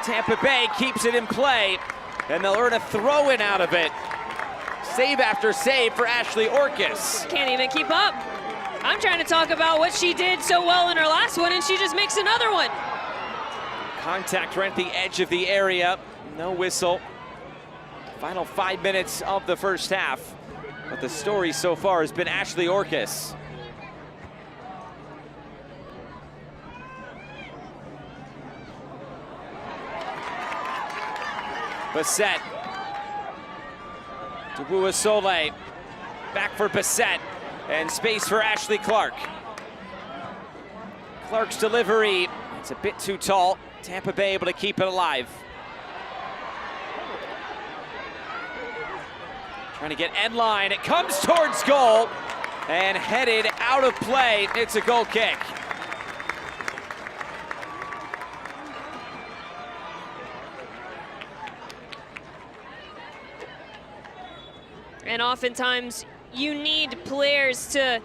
Tampa Bay keeps it in play, and they'll earn a throw-in out of it. Save after save for Ashley Orcus. Can't even keep up. I'm trying to talk about what she did so well in her last one, and she just makes another one. Contact right at the edge of the area. No whistle. Final 5 minutes of the first half. But the story so far has been Ashley Orcus. Bassett. To Uwasole. Back for Bassett. And space for Ashley Clark. Clark's delivery. It's a bit too tall. Tampa Bay able to keep it alive. Trying to get end line. It comes towards goal and headed out of play. It's a goal kick. And oftentimes you need players to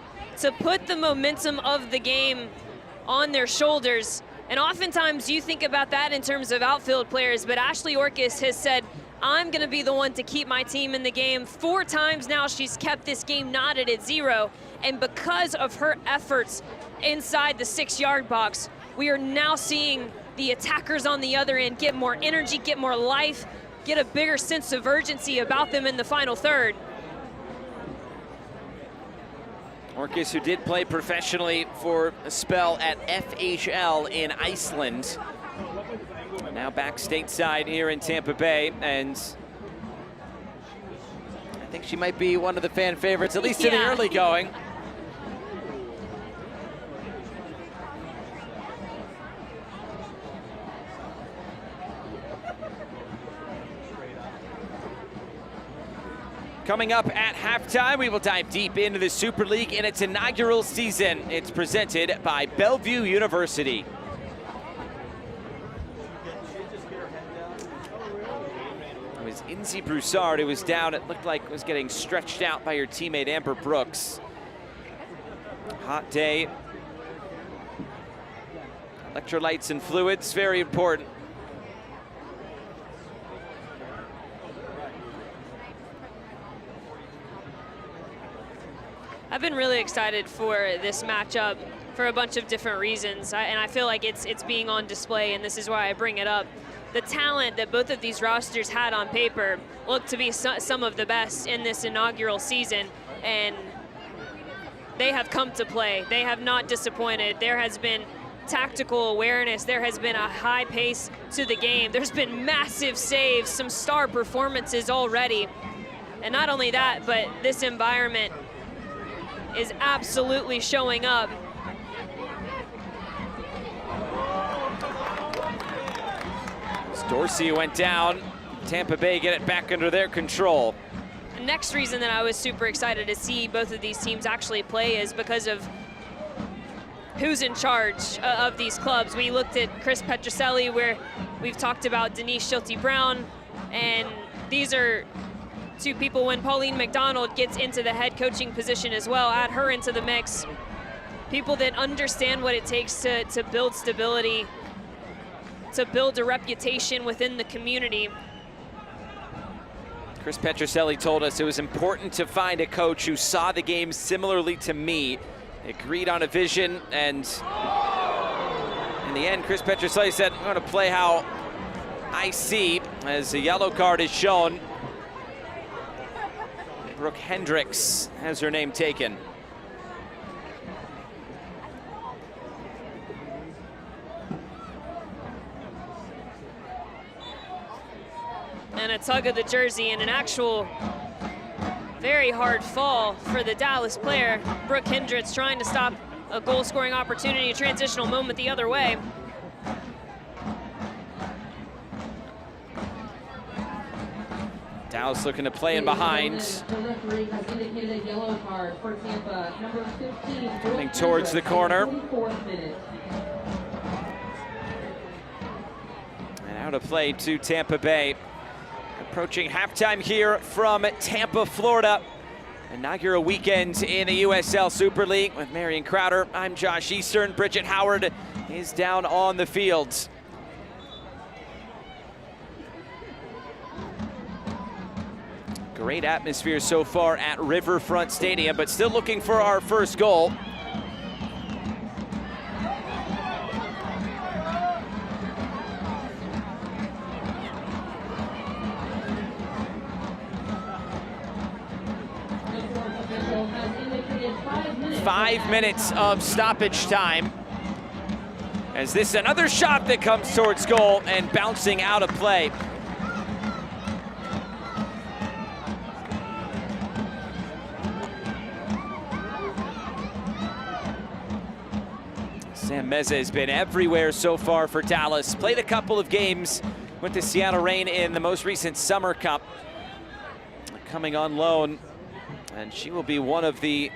put the momentum of the game on their shoulders. And oftentimes you think about that in terms of outfield players, but Ashley Orcus has said, I'm gonna be the one to keep my team in the game. 4 times now she's kept this game knotted at 0. And because of her efforts inside the 6-yard box, we are now seeing the attackers on the other end get more energy, get more life, get a bigger sense of urgency about them in the final third. Orcus, who did play professionally for a spell at FHL in Iceland, now back stateside here in Tampa Bay, and I think she might be one of the fan favorites, at least in the early going. Coming up at halftime, we will dive deep into the Super League in its inaugural season. It's presented by Bellevue University. It was Inzi Broussard who was down. It looked like it was getting stretched out by her teammate Amber Brooks. Hot day. Electrolytes and fluids, very important. I've been really excited for this matchup for a bunch of different reasons, and I feel like it's being on display, and this is why I bring it up. The talent that both of these rosters had on paper looked to be some of the best in this inaugural season, and they have come to play. They have not disappointed. There has been tactical awareness. There has been a high pace to the game. There's been massive saves, some star performances already. And not only that, but this environment is absolutely showing up. As Dorsey went down, Tampa Bay get it back under their control. The next reason that I was super excited to see both of these teams actually play is because of who's in charge of these clubs. We looked at Chris Petroselli, where we've talked about Denise Schulte-Brown, and these are to people when Pauline McDonald gets into the head coaching position as well. Add her into the mix. People that understand what it takes to build stability, to build a reputation within the community. Chris Petroselli told us it was important to find a coach who saw the game similarly to me, agreed on a vision, and in the end, Chris Petroselli said, I'm going to play how I see, as a yellow card is shown. Brooke Hendricks has her name taken. And a tug of the jersey and an actual very hard fall for the Dallas player. Brooke Hendricks trying to stop a goal-scoring opportunity, a transitional moment the other way. Dallas looking to play in behind. The referee has indicated a yellow card for Tampa, number 15. Coming towards the corner. 44th minute. And out of play to Tampa Bay. Approaching halftime here from Tampa, Florida. Inaugural weekend in the USL Super League with Marion Crowder. I'm Josh Eastern. Bridget Howard is down on the field. Great atmosphere so far at Riverfront Stadium, but still looking for our first goal. Five minutes of stoppage time. As this another shot that comes towards goal and bouncing out of play. Sam Meza has been everywhere so far for Dallas. Played a couple of games with the Seattle Reign in the most recent Summer Cup. Coming on loan, and she will be one of the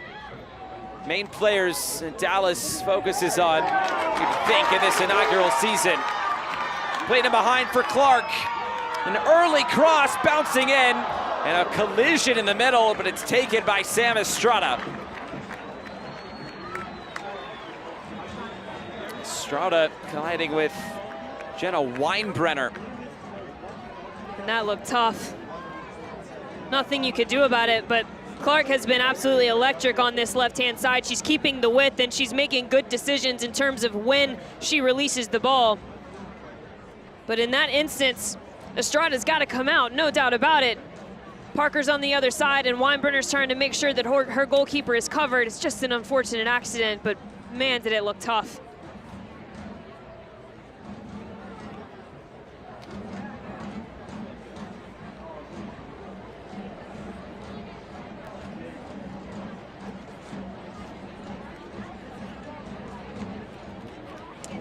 main players Dallas focuses on, you'd think, in this inaugural season. Played in behind for Clark. An early cross bouncing in, and a collision in the middle, but it's taken by Sam Estrada. Estrada colliding with Jenna Weinbrenner. And that looked tough. Nothing you could do about it, but Clark has been absolutely electric on this left-hand side. She's keeping the width and she's making good decisions in terms of when she releases the ball. But in that instance, Estrada's got to come out, no doubt about it. Parker's on the other side and Weinbrenner's trying to make sure that her goalkeeper is covered. It's just an unfortunate accident, but man, did it look tough.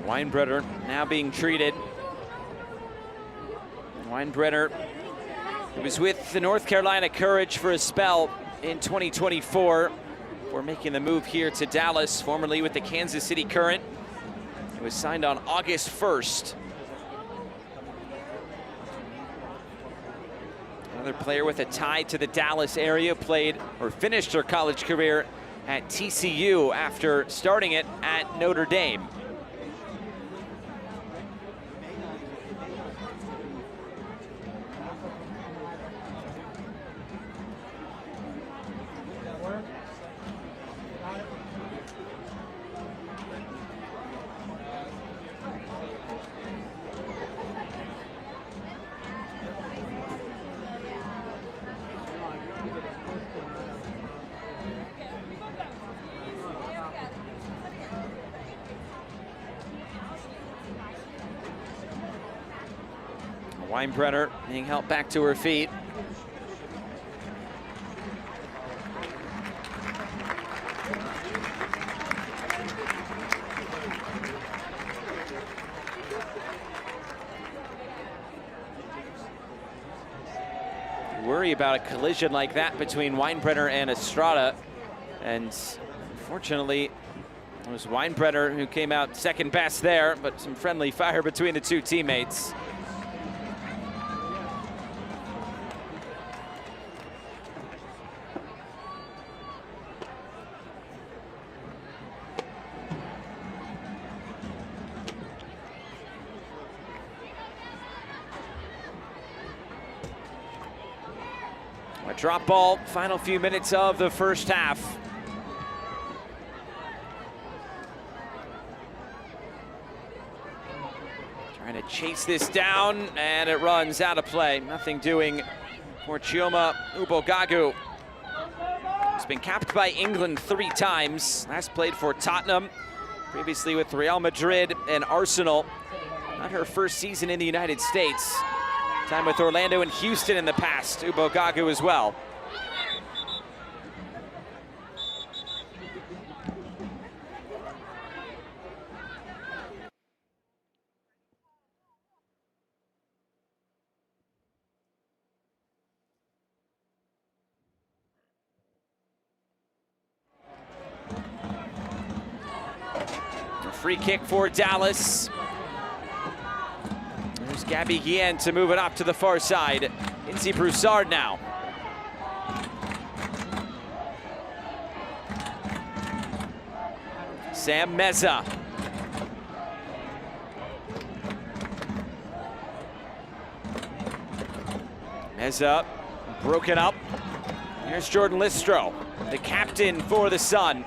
Weinbrenner now being treated. Weinbrenner, who was with the North Carolina Courage for a spell in 2024, before making the move here to Dallas, formerly with the Kansas City Current. He was signed on August 1st. Another player with a tie to the Dallas area, played or finished her college career at TCU after starting it at Notre Dame. Weinbrenner being helped back to her feet. Worry about a collision like that between Weinbrenner and Estrada, and unfortunately it was Weinbrenner who came out second best there, but some friendly fire between the two teammates. A drop ball, final few minutes of the first half. Trying to chase this down, and it runs out of play. Nothing doing for Chioma Ubogagu. He's been capped by England 3 times. Last played for Tottenham, previously with Real Madrid and Arsenal. Not her first season in the United States. Time with Orlando and Houston in the past. Ubogagu as well. Free kick for Dallas. There's Gabby Guillen to move it up to the far side. Inzi Broussard now. Sam Meza. Meza broken up. Here's Jordan Listro, the captain for the Sun.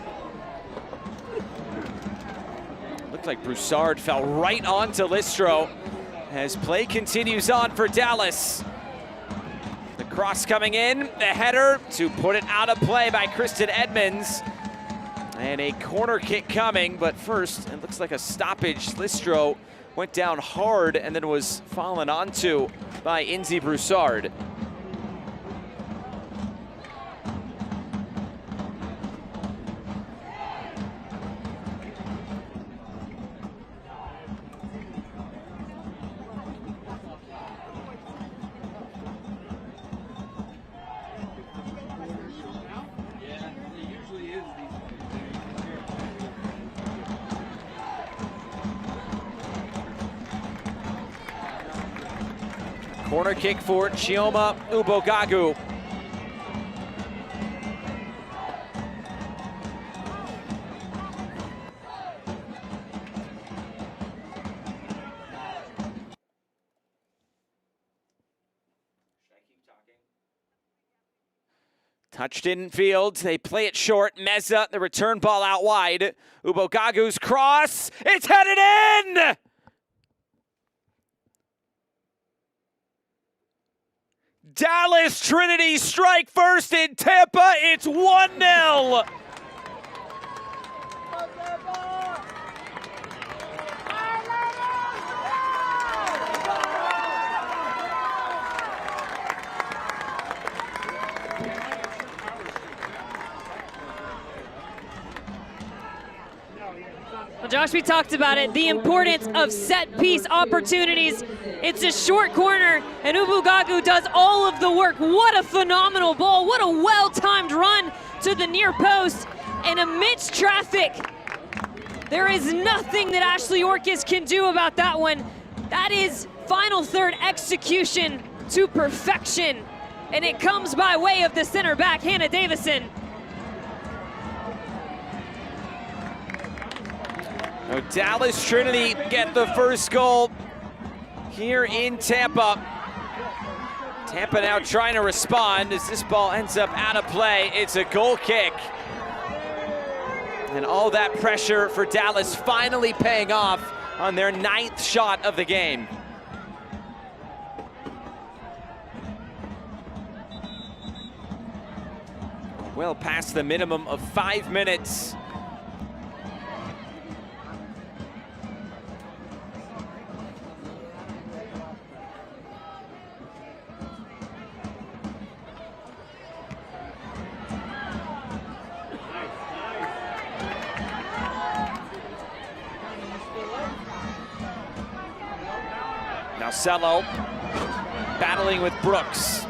Looked like Broussard fell right onto Listro as play continues on for Dallas. The cross coming in, the header to put it out of play by Kristen Edmonds. And a corner kick coming, but first, it looks like a stoppage. Listro went down hard and then was fallen onto by Inzi Broussard. Corner kick for Chioma Ubogagu. Touched in field, they play it short. Meza, the return ball out wide. Ubogagu's cross, it's headed in! Dallas Trinity strike first in Tampa. It's 1-0. Well, Josh, we talked about it, the importance of set-piece opportunities. It's a short corner, and Ubogagu does all of the work. What a phenomenal ball. What a well-timed run to the near post. And amidst traffic, there is nothing that Ashley Orkis can do about that one. That is final third execution to perfection. And it comes by way of the center back, Hannah Davison. Now Dallas Trinity get the first goal here in Tampa. Tampa now trying to respond as this ball ends up out of play. It's a goal kick. And all that pressure for Dallas finally paying off on their 9th shot of the game. Well past the minimum of 5 minutes. Now Cello battling with Brooks.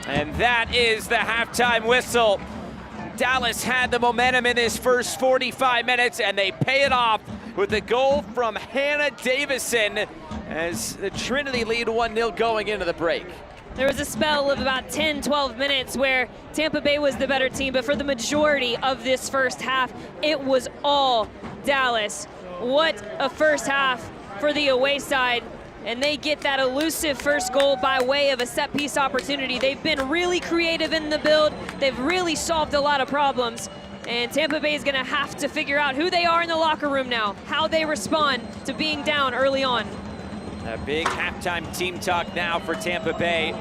And that is the halftime whistle. Dallas had the momentum in this first 45 minutes, and they pay it off with a goal from Hannah Davison as the Trinity lead 1-0 going into the break. There was a spell of about 10, 12 minutes where Tampa Bay was the better team, but for the majority of this first half, it was all Dallas. What a first half for the away side. and they get that elusive first goal by way of a set-piece opportunity. They've been really creative in the build. They've really solved a lot of problems. And Tampa Bay is going to have to figure out who they are in the locker room now, how they respond to being down early on. A big halftime team talk now for Tampa Bay.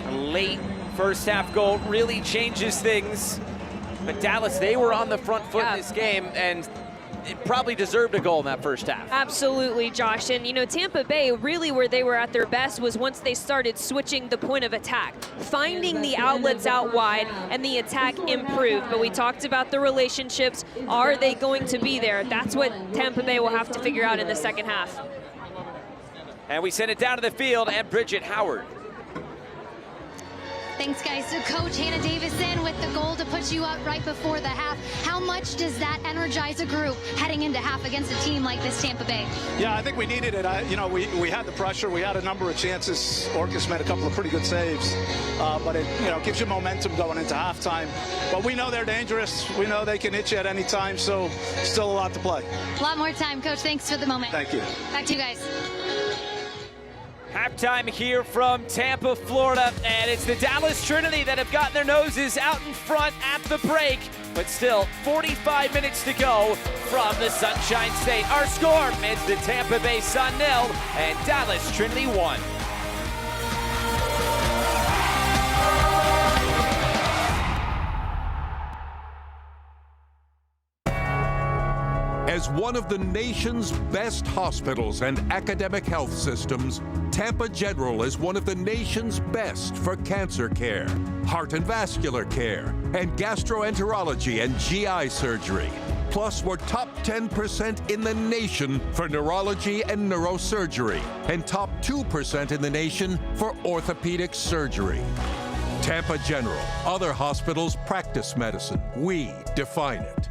A late first half goal really changes things. But Dallas, they were on the front foot in this game, and it probably deserved a goal in that first half. Absolutely, Josh. And, you know, Tampa Bay, really where they were at their best was once they started switching the point of attack, finding the outlets out wide, and the attack improved. But we talked about the relationships. Are they going to be there? That's what Tampa Bay will have to figure out in the second half. And we send it down to the field, and Bridget Howard. Thanks, guys. So Coach Hannah Davison with the goal to put you up right before the half. How much does that energize a group heading into half against a team like this Tampa Bay? Yeah, I think we needed it. You know, we had the pressure. We had a number of chances. Orcus made a couple of pretty good saves. But it, you know, gives you momentum going into halftime. But we know they're dangerous. We know they can hit you at any time. So still a lot to play. A lot more time, Coach. Thanks for the moment. Thank you. Back to you guys. Halftime here from Tampa, Florida, and it's the Dallas Trinity that have gotten their noses out in front at the break, but still 45 minutes to go from the Sunshine State. Our score is the Tampa Bay Sun 0 and Dallas Trinity 1. As one of the nation's best hospitals and academic health systems, Tampa General is one of the nation's best for cancer care, heart and vascular care, and gastroenterology and GI surgery. Plus, we're top 10% in the nation for neurology and neurosurgery, and top 2% in the nation for orthopedic surgery. Tampa General. Other hospitals practice medicine. We define it.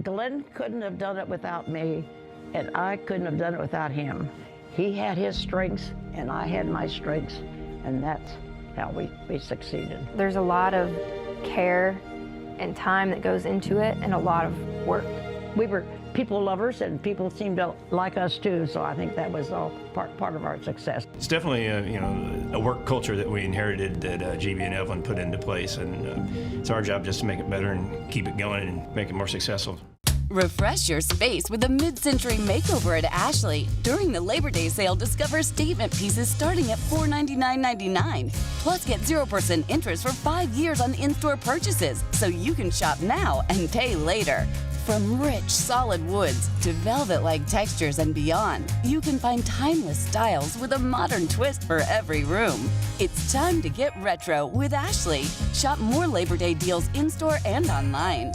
Glenn couldn't have done it without me, and I couldn't have done it without him. He had his strengths, and I had my strengths, and that's how we succeeded. There's a lot of care and time that goes into it, and a lot of work. We were people lovers, and people seemed to like us too, so I think that was all part of our success. It's definitely a work culture that we inherited that GB and Evelyn put into place, and it's our job just to make it better and keep it going and make it more successful. Refresh your space with a mid-century makeover at Ashley. During the Labor Day sale, discover statement pieces starting at $499.99. Plus, get 0% interest for 5 years on in-store purchases, so you can shop now and pay later. From rich, solid woods to velvet-like textures and beyond, you can find timeless styles with a modern twist for every room. It's time to get retro with Ashley. Shop more Labor Day deals in-store and online.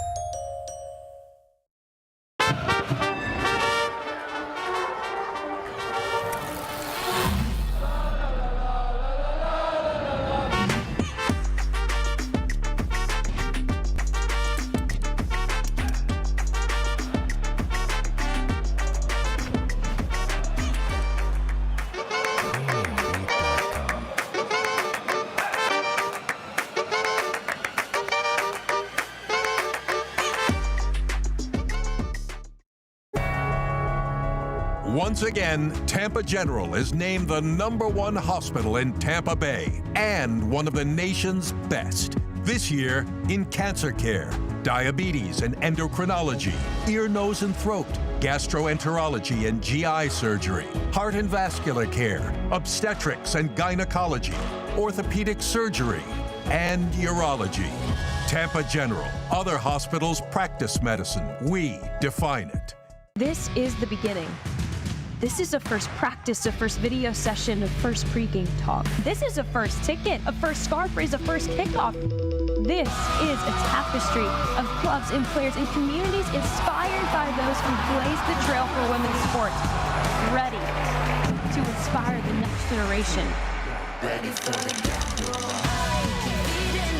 Once again, Tampa General is named the #1 hospital in Tampa Bay and one of the nation's best. This year in cancer care, diabetes and endocrinology, ear, nose, and throat, gastroenterology and GI surgery, heart and vascular care, obstetrics and gynecology, orthopedic surgery, and urology. Tampa General. Other hospitals practice medicine. We define it. This is the beginning. This is a first practice, a first video session, a first pregame talk. This is a first ticket, a first scarf raise, a first kickoff. This is a tapestry of clubs and players and communities inspired by those who blazed the trail for women's sports, ready to inspire the next generation.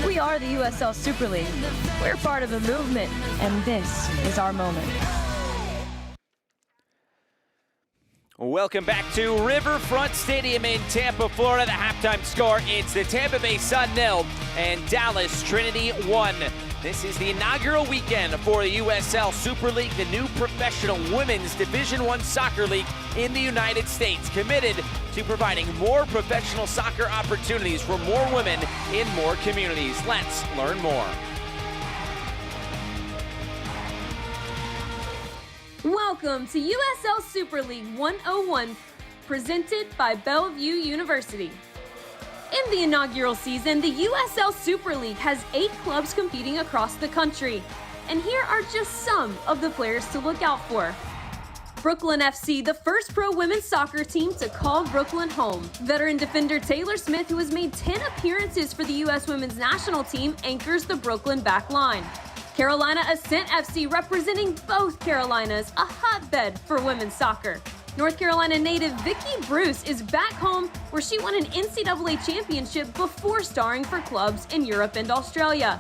We are the USL Super League. We're part of a movement, and this is our moment. Welcome back to Riverfront Stadium in Tampa, Florida. The halftime score, it's the Tampa Bay Sun 0 and Dallas Trinity 1. This is the inaugural weekend for the USL Super League, the new professional women's Division I soccer league in the United States, committed to providing more professional soccer opportunities for more women in more communities. Let's learn more. Welcome to USL Super League 101, presented by Bellevue University. In the inaugural season, the USL Super League has 8 clubs competing across the country. And here are just some of the players to look out for. Brooklyn FC, the first pro women's soccer team to call Brooklyn home. Veteran defender Taylor Smith, who has made 10 appearances for the U.S. women's national team, anchors the Brooklyn back line. Carolina Ascent FC, representing both Carolinas, a hotbed for women's soccer. North Carolina native Vicky Bruce is back home, where she won an NCAA championship before starring for clubs in Europe and Australia.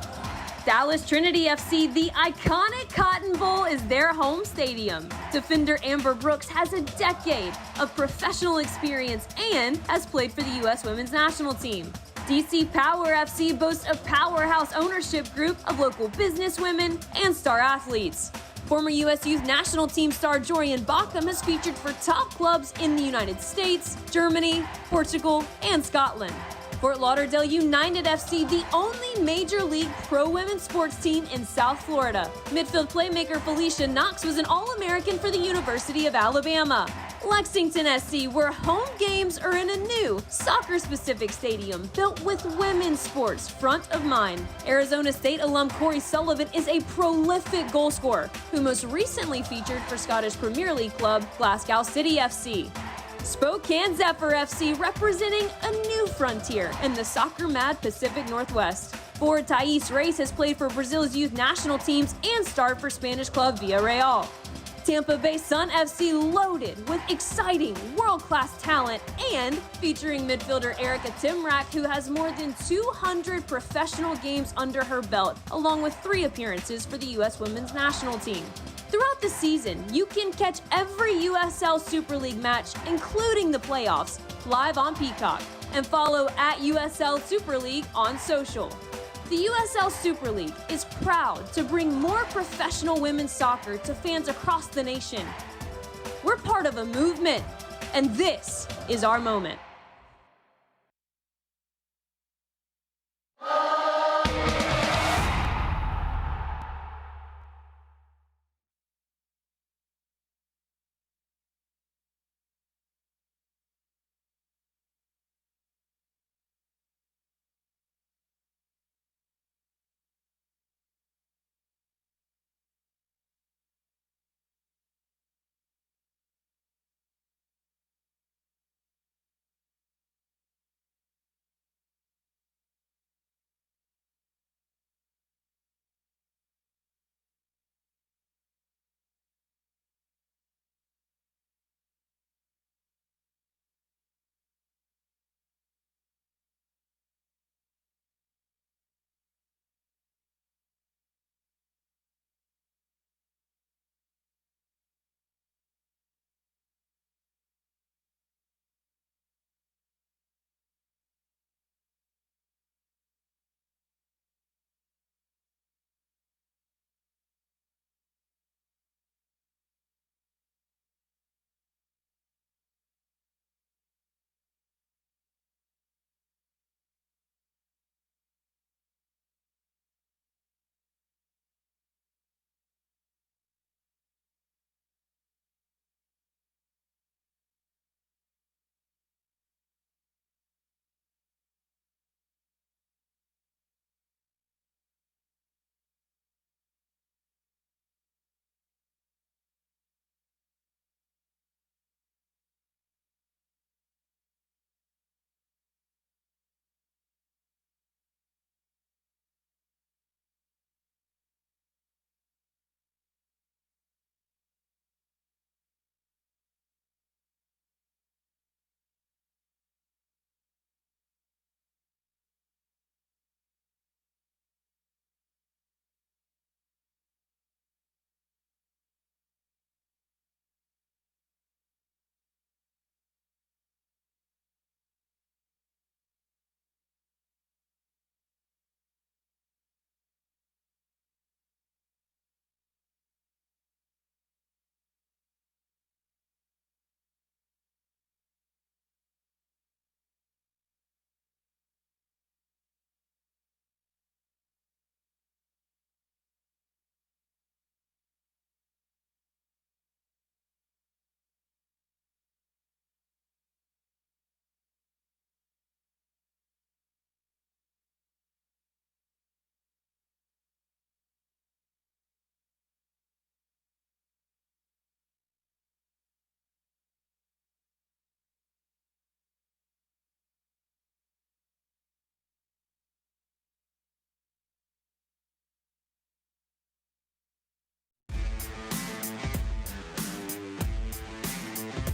Dallas Trinity FC, the iconic Cotton Bowl, is their home stadium. Defender Amber Brooks has a decade of professional experience and has played for the U.S. women's national team. DC Power FC boasts a powerhouse ownership group of local businesswomen and star athletes. Former U.S. Youth national team star Jorian Bockham has featured for top clubs in the United States, Germany, Portugal, and Scotland. Fort Lauderdale United FC, the only Major League pro women's sports team in South Florida. Midfield playmaker Felicia Knox was an All-American for the University of Alabama. Lexington SC, where home games are in a new soccer-specific stadium built with women's sports front of mind. Arizona State alum Corey Sullivan is a prolific goalscorer who most recently featured for Scottish Premier League club Glasgow City FC. Spokane Zephyr FC, representing a new frontier in the soccer-mad Pacific Northwest. Forward Thais Reis has played for Brazil's youth national teams and starred for Spanish club Villarreal. Tampa Bay Sun FC, loaded with exciting world-class talent and featuring midfielder Erica Timrack, who has more than 200 professional games under her belt, along with 3 appearances for the U.S. women's national team. Throughout the season, you can catch every USL Super League match, including the playoffs, live on Peacock, and follow at USL Super League on social. The USL Super League is proud to bring more professional women's soccer to fans across the nation. We're part of a movement, and this is our moment.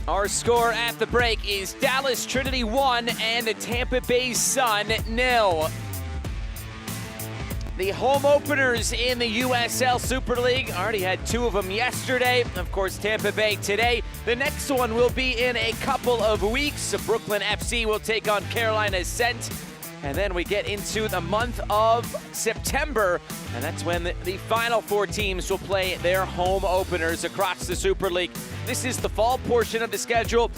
Our score at the break is Dallas Trinity 1 and the Tampa Bay Sun 0. The home openers in the USL Super League, already had 2 of them yesterday. Of course, Tampa Bay today. The next one will be in a couple of weeks. Brooklyn FC will take on Carolina Ascent. And then we get into the month of September, and that's when the final 4 teams will play their home openers across the Super League. This is the fall portion of the schedule.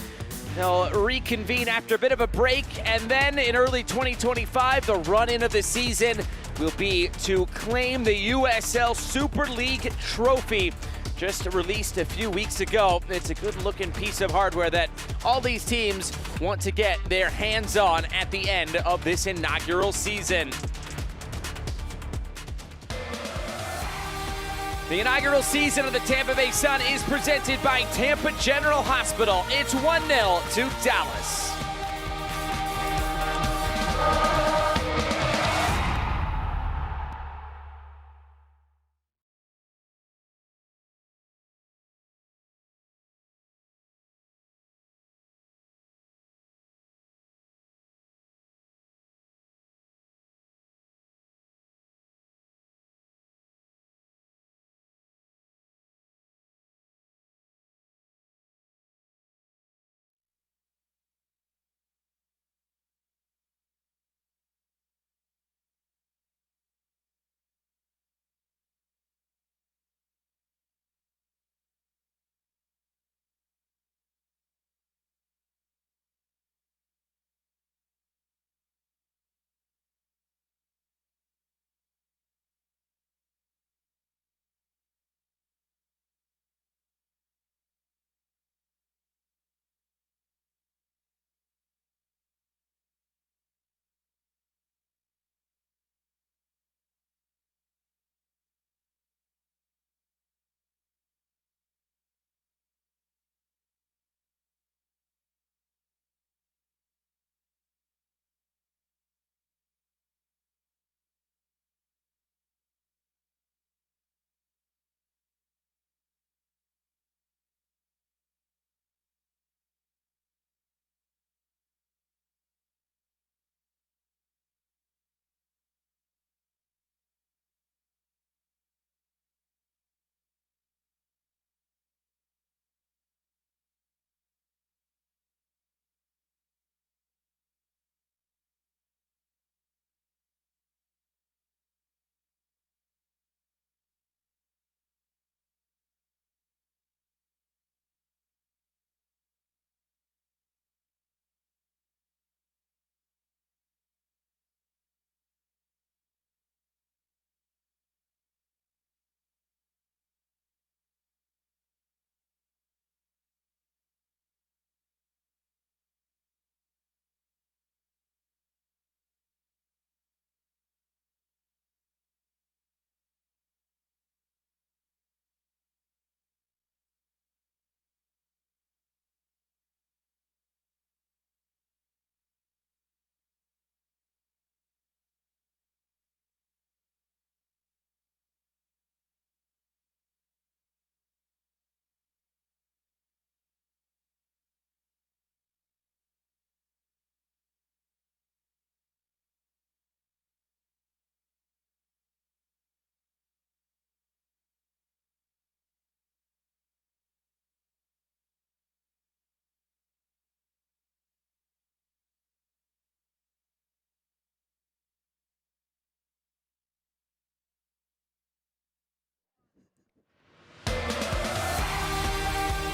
They'll reconvene after a bit of a break, and then in early 2025, the run-in of the season will be to claim the USL Super League trophy. Just released a few weeks ago. It's a good-looking piece of hardware that all these teams want to get their hands on at the end of this inaugural season. The inaugural season of the Tampa Bay Sun is presented by Tampa General Hospital. It's 1-0 to Dallas.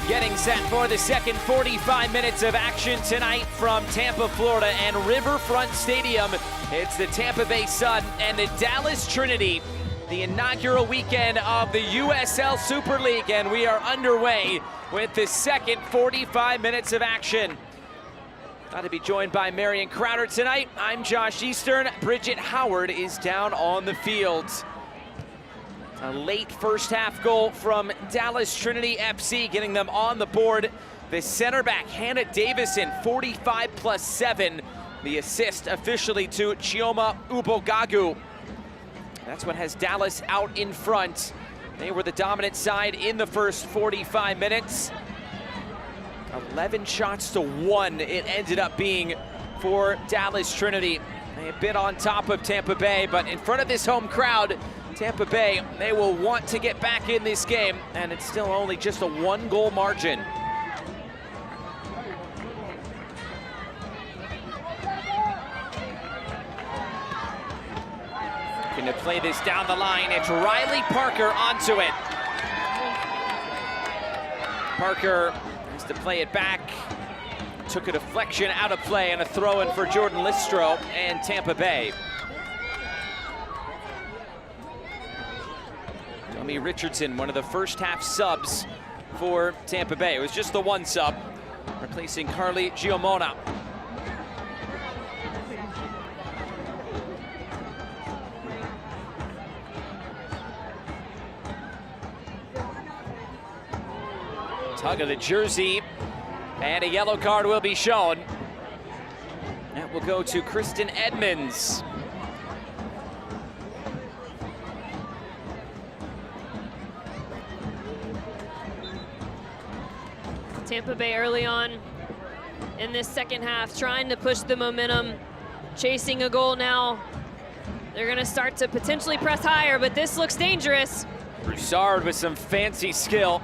Getting set for the second 45 minutes of action tonight from Tampa, Florida and Riverfront Stadium. It's the Tampa Bay Sun and the Dallas Trinity, the inaugural weekend of the USL Super League, and we are underway with the second 45 minutes of action. Glad to be joined by Marion Crowder tonight. I'm Josh Eastern. Bridget Howard is down on the field. A late first half goal from Dallas Trinity FC, getting them on the board. The center back, Hannah Davison, 45+7. The assist officially to Chioma Ubogagu. That's what has Dallas out in front. They were the dominant side in the first 45 minutes. 11 shots to 1 it ended up being for Dallas Trinity. They have been on top of Tampa Bay, but in front of this home crowd, Tampa Bay, they will want to get back in this game, and it's still only just a 1-goal margin. Looking to play this down the line. It's Riley Parker onto it. Parker has to play it back. Took a deflection out of play and a throw-in for Jordan Listro and Tampa Bay. Domi Richardson, one of the first half subs for Tampa Bay. It was just the one sub, replacing Carly Giomona. Tug of the jersey, and a yellow card will be shown. That will go to Kristen Edmonds. Tampa Bay early on in this second half, trying to push the momentum, chasing a goal now. They're gonna start to potentially press higher, but this looks dangerous. Broussard with some fancy skill.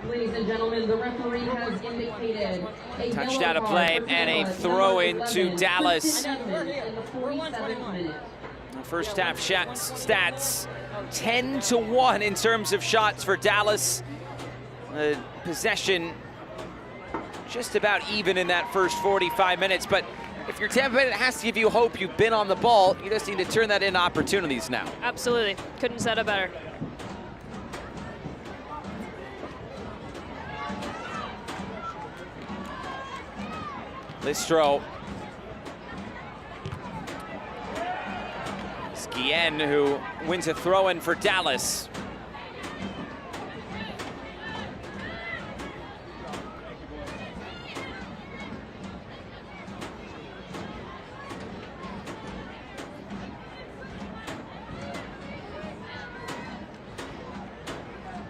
Ladies and gentlemen, the referee has indicated a touchdown of play and a throw in to Dallas. First half stats, 10-1 in terms of shots for Dallas. Possession just about even in that first 45 minutes, but if you're Tampa Bay, it has to give you hope. You've been on the ball. You just need to turn that into opportunities now. Absolutely, couldn't set it better. Listro. It's Guillen who wins a throw-in for Dallas.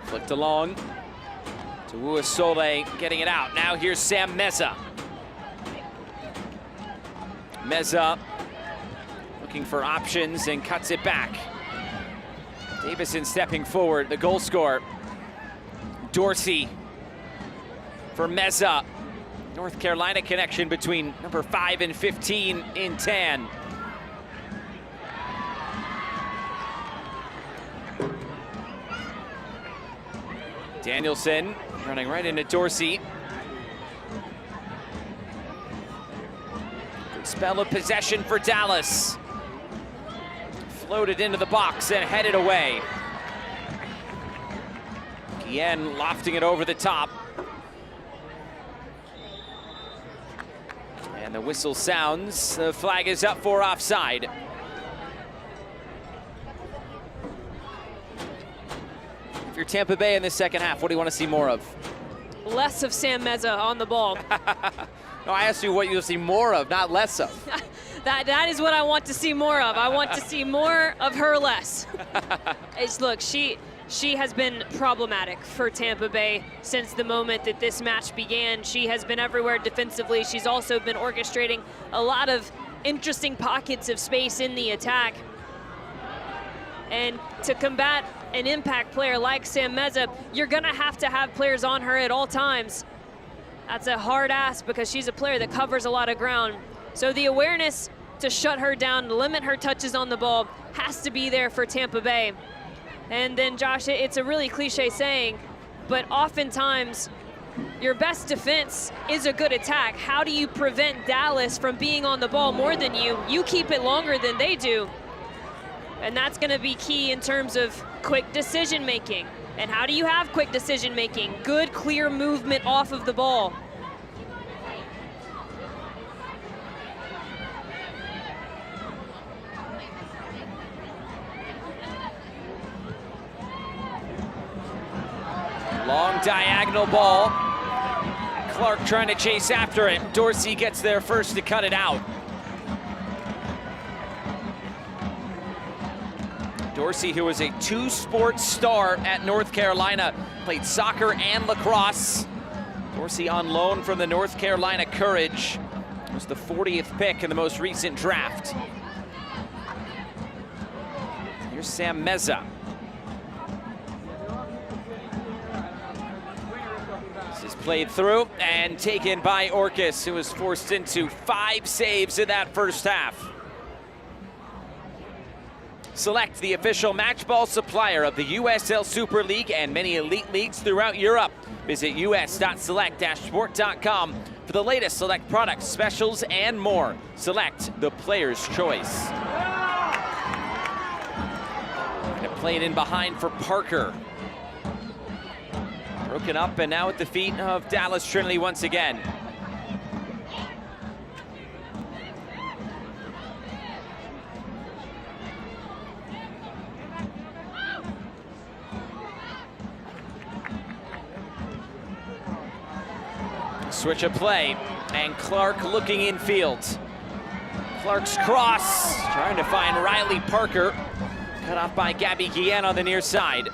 Flicked along to Uasole, getting it out. Now here's Sam Meza. Meza looking for options and cuts it back. Davison stepping forward, the goal scorer. Dorsey for Meza. North Carolina connection between number 5 and 15 in tan. Danielson running right into Dorsey. Spell of possession for Dallas. Floated into the box and headed away. Guillen lofting it over the top. And the whistle sounds. The flag is up for offside. If you're Tampa Bay in the second half, what do you want to see more of? Less of Sam Meza on the ball. No, I asked you what you'll see more of, not less of. that is what I want to see more of. I want to see more of her less. Look, she has been problematic for Tampa Bay since the moment that this match began. She has been everywhere defensively. She's also been orchestrating a lot of interesting pockets of space in the attack. And to combat an impact player like Sam Meza, you're gonna have to have players on her at all times. That's a hard ask because she's a player that covers a lot of ground. So the awareness to shut her down, limit her touches on the ball, has to be there for Tampa Bay. And then Josh, it's a really cliche saying, but oftentimes your best defense is a good attack. How do you prevent Dallas from being on the ball more than you? You keep it longer than they do. And that's gonna be key in terms of quick decision making. And how do you have quick decision making? Good, clear movement off of the ball. Long diagonal ball. Clark trying to chase after it. Dorsey gets there first to cut it out. Dorsey, who was a two-sport star at North Carolina, played soccer and lacrosse. Dorsey on loan from the North Carolina Courage. Was the 40th pick in the most recent draft. Here's Sam Meza. This is played through and taken by Orcus, who was forced into 5 saves in that first half. Select, the official match ball supplier of the USL Super League and many elite leagues throughout Europe. Visit us.select-sport.com for the latest Select products, specials, and more. Select, the player's choice. And played in behind for Parker. Broken up and now at the feet of Dallas Trinity once again. Switch of play, and Clark looking infield. Clark's cross, trying to find Riley Parker. Cut off by Gabby Guillen on the near side.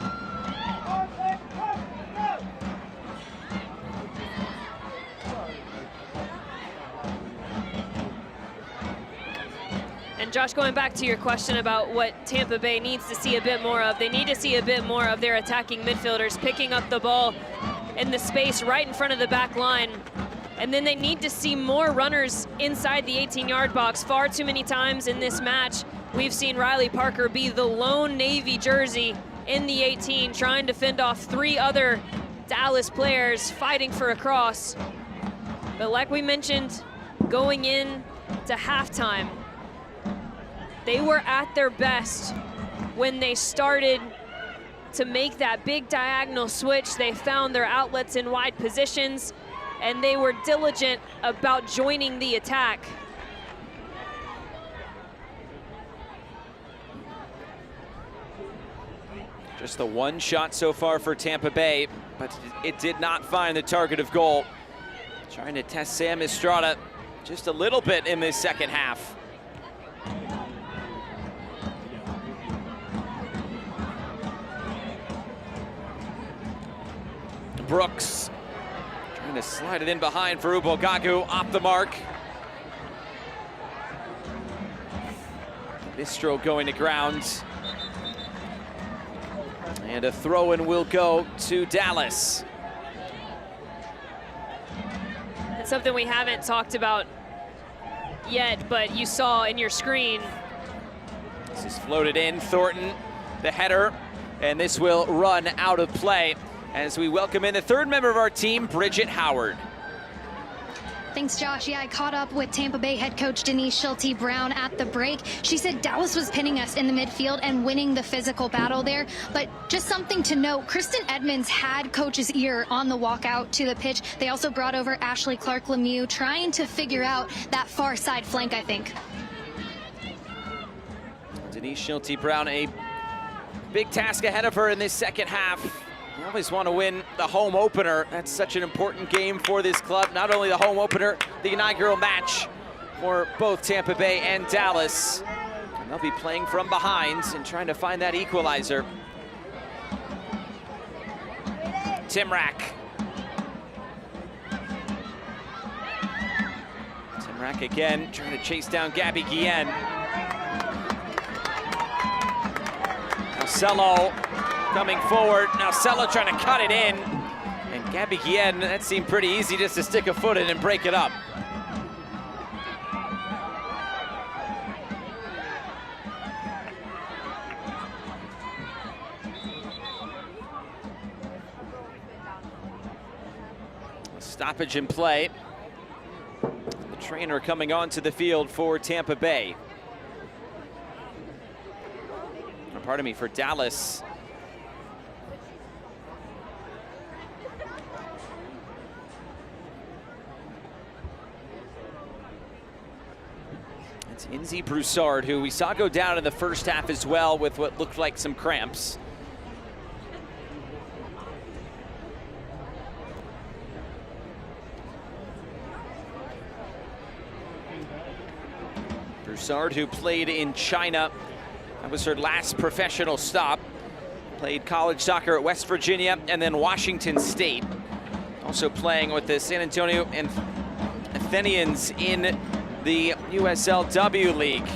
And Josh, going back to your question about what Tampa Bay needs to see a bit more of, they need to see a bit more of their attacking midfielders picking up the ball in the space right in front of the back line. And then they need to see more runners inside the 18-yard box. Far too many times in this match, we've seen Riley Parker be the lone Navy jersey in the 18, trying to fend off 3 other Dallas players fighting for a cross. But like we mentioned, going in to halftime, they were at their best when they started to make that big diagonal switch. They found their outlets in wide positions, and they were diligent about joining the attack. Just the one shot so far for Tampa Bay, but it did not find the target of goal. Trying to test Sam Estrada just a little bit in this second half. Brooks trying to slide it in behind for Ubogagu, off the mark. Bistro going to ground. And a throw-in will go to Dallas. It's something we haven't talked about yet, but you saw in your screen. This is floated in, Thornton, the header, and this will run out of play as we welcome in the 3rd member of our team, Bridget Howard. Thanks, Josh. Yeah, I caught up with Tampa Bay head coach Denise Schulte-Brown at the break. She said Dallas was pinning us in the midfield and winning the physical battle there. But just something to note, Kristen Edmonds had coach's ear on the walk out to the pitch. They also brought over Ashley Clark-Lemieux, trying to figure out that far side flank, I think. Denise Schulte-Brown, a big task ahead of her in this second half. You always want to win the home opener. That's such an important game for this club. Not only the home opener, the inaugural match for both Tampa Bay and Dallas. And they'll be playing from behind and trying to find that equalizer. Timrak. Timrak again, trying to chase down Gabby Guillen. Cello coming forward. Now Cello trying to cut it in. And Gabby Guillen, that seemed pretty easy, just to stick a foot in and break it up. Stoppage in play. The trainer coming onto the field for Tampa Bay. Pardon me, for Dallas. It's Inzi Broussard, who we saw go down in the first half as well with what looked like some cramps. Broussard, who played in China. That was her last professional stop. Played college soccer at West Virginia and then Washington State. Also playing with the San Antonio and Athenians in the USLW League.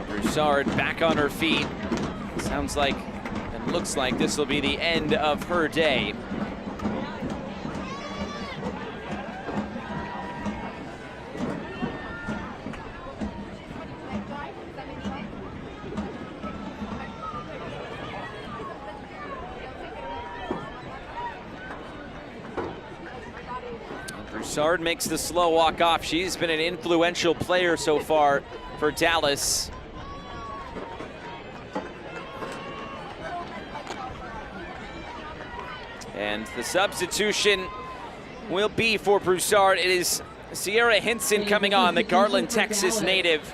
Broussard back on her feet. Sounds like, and looks like this will be the end of her day. Broussard makes the slow walk off. She's been an influential player so far for Dallas. And the substitution will be for Broussard. It is Sierra Hinson coming on, the Garland, Texas native.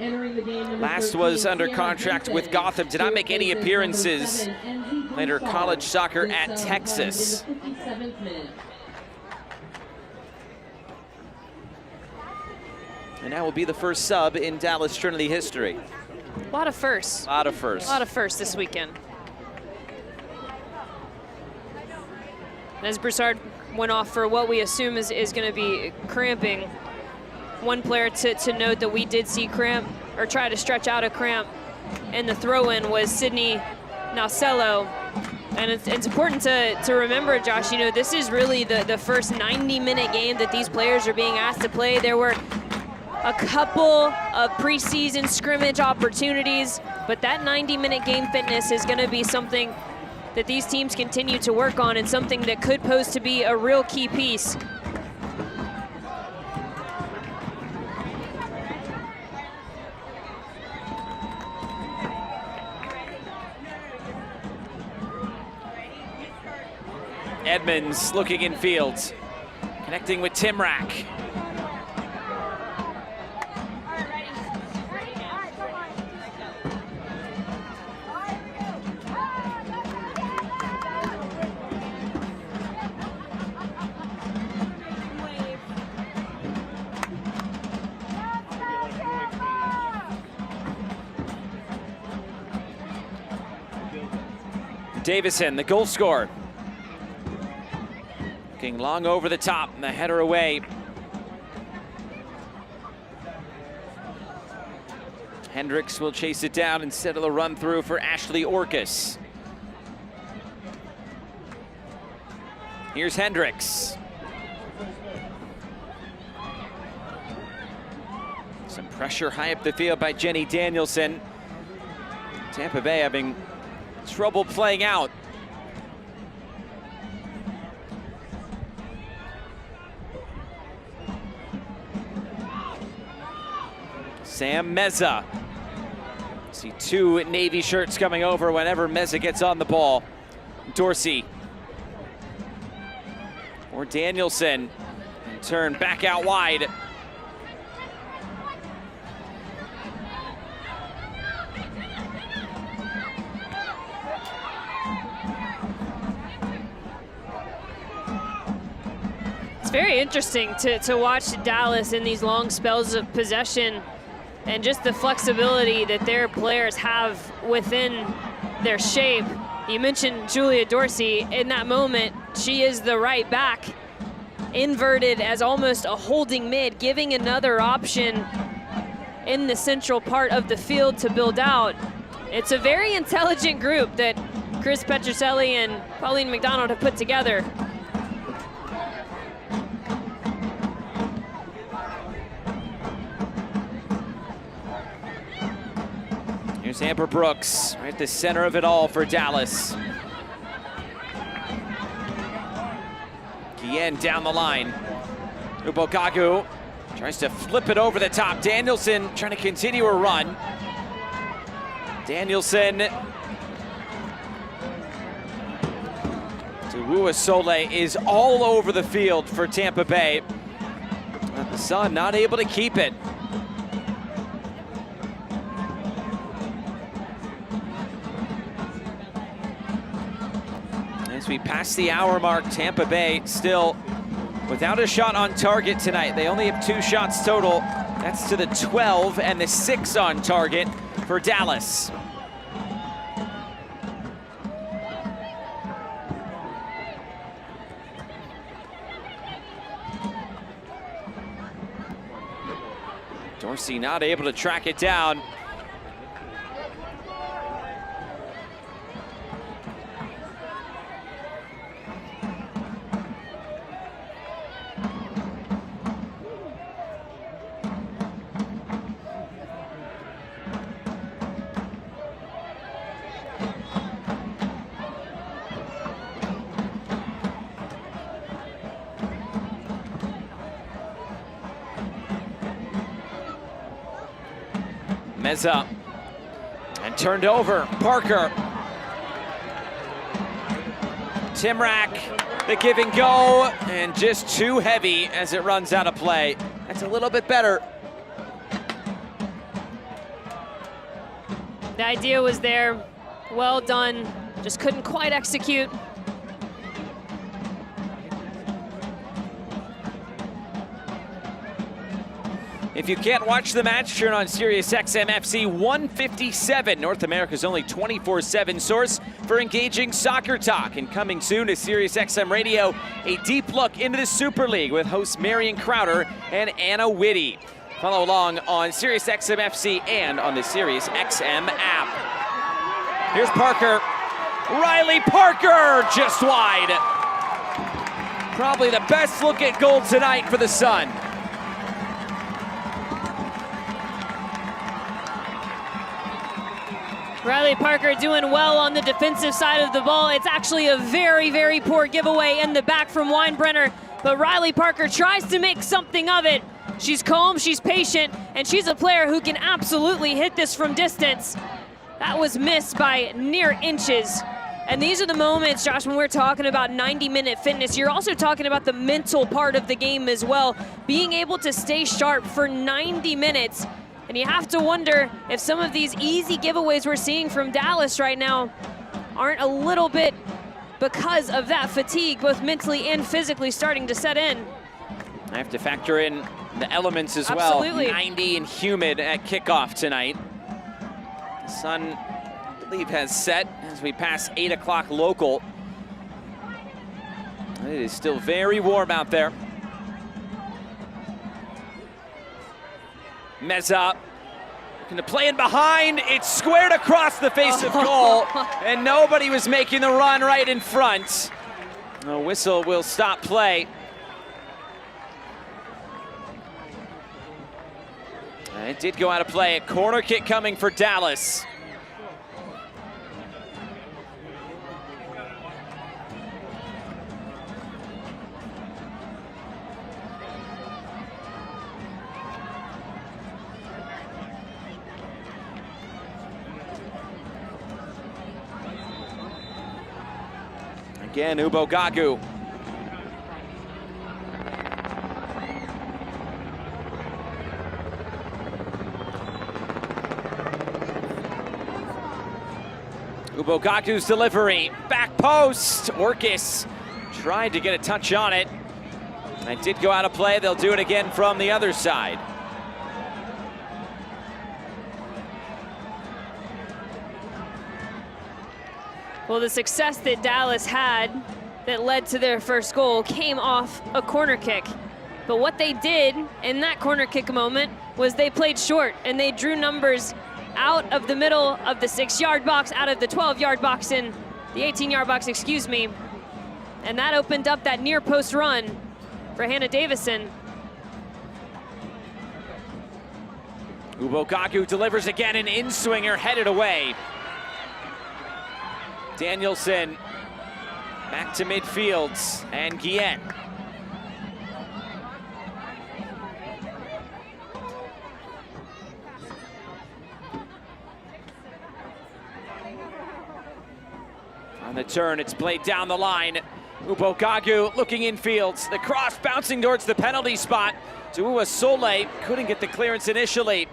Last was under contract with Gotham, did not make any appearances. Played her college soccer at Texas. And that will be the first sub in Dallas Trinity history. A lot of firsts. A lot of firsts. A lot of firsts this weekend. And as Broussard went off for what we assume is going to be cramping, one player to note that we did see cramp, or try to stretch out a cramp, and the throw-in was Sydney Nausello. And it's important to remember, Josh, you know, this is really the first 90-minute game that these players are being asked to play. There were a couple of preseason scrimmage opportunities, but that 90-minute game fitness is going to be something that these teams continue to work on, and something that could pose to be a real key piece. Edmonds looking in field, connecting with Timrak. Davison, the goal scorer. Looking long over the top, and the header away. Hendricks will chase it down instead of the run through for Ashley Orcus. Here's Hendricks. Some pressure high up the field by Jenny Danielson. Tampa Bay having trouble playing out. Sam Meza. See two Navy shirts coming over whenever Meza gets on the ball. Dorsey. Or Danielson. And turn back out wide. It's very interesting to watch Dallas in these long spells of possession, and just the flexibility that their players have within their shape. You mentioned Julia Dorsey. In that moment, she is the right back, inverted as almost a holding mid, giving another option in the central part of the field to build out. It's a very intelligent group that Chris Petroselli and Pauline McDonald have put together. Here's Amber Brooks, right at the center of it all for Dallas. Guillen down the line. Ubogagu tries to flip it over the top. Danielson trying to continue her run. Danielson to Uwasole is all over the field for Tampa Bay. But the Sun not able to keep it. As we pass the hour mark, Tampa Bay still without a shot on target tonight. They only have 2 shots total. That's to the 12 and the 6 on target for Dallas. Dorsey not able to track it down. Meza, and turned over, Parker. Timrak, the give and go, and just too heavy as it runs out of play. That's a little bit better. The idea was there, well done, just couldn't quite execute. If you can't watch the match, turn on Sirius XM FC 157, North America's only 24/7 source for engaging soccer talk. And coming soon to Sirius XM Radio, a deep look into the Super League with hosts Marion Crowder and Anna Whitty. Follow along on Sirius XM FC and on the Sirius XM app. Here's Parker. Riley Parker just wide. Probably the best look at goal tonight for the Sun. Riley Parker doing well on the defensive side of the ball. It's actually a very, very poor giveaway in the back from Weinbrenner, but Riley Parker tries to make something of it. She's calm, she's patient, and she's a player who can absolutely hit this from distance. That was missed by near inches. And these are the moments, Josh, when we're talking about 90-minute fitness, you're also talking about the mental part of the game as well. Being able to stay sharp for 90 minutes. And you have to wonder if some of these easy giveaways we're seeing from Dallas right now aren't a little bit because of that fatigue, both mentally and physically starting to set in. I have to factor in the elements as Absolutely. well. 90 and humid at kickoff tonight. The sun, I believe, has set as we pass 8 o'clock local. It is still very warm out there. Meza looking to play in behind. It's squared across the face of goal, and nobody was making the run right in front. A whistle will stop play. And it did go out of play. A corner kick coming for Dallas. Again, Ubogagu. Ubogagu's delivery, back post. Orkis tried to get a touch on it. It did go out of play. They'll do it again from the other side. Well, the success that Dallas had that led to their first goal came off a corner kick. But what they did in that corner kick moment was they played short and they drew numbers out of the middle of the 6-yard box, out of the 12-yard box, in the 18-yard box, excuse me. And that opened up that near post run for Hannah Davison. Ubogagu delivers again, an in-swinger headed away. Danielson back to midfield, and Guillen. On the turn, it's played down the line. Ubogagu looking infield. The cross bouncing towards the penalty spot. Tuua Sole couldn't get the clearance initially.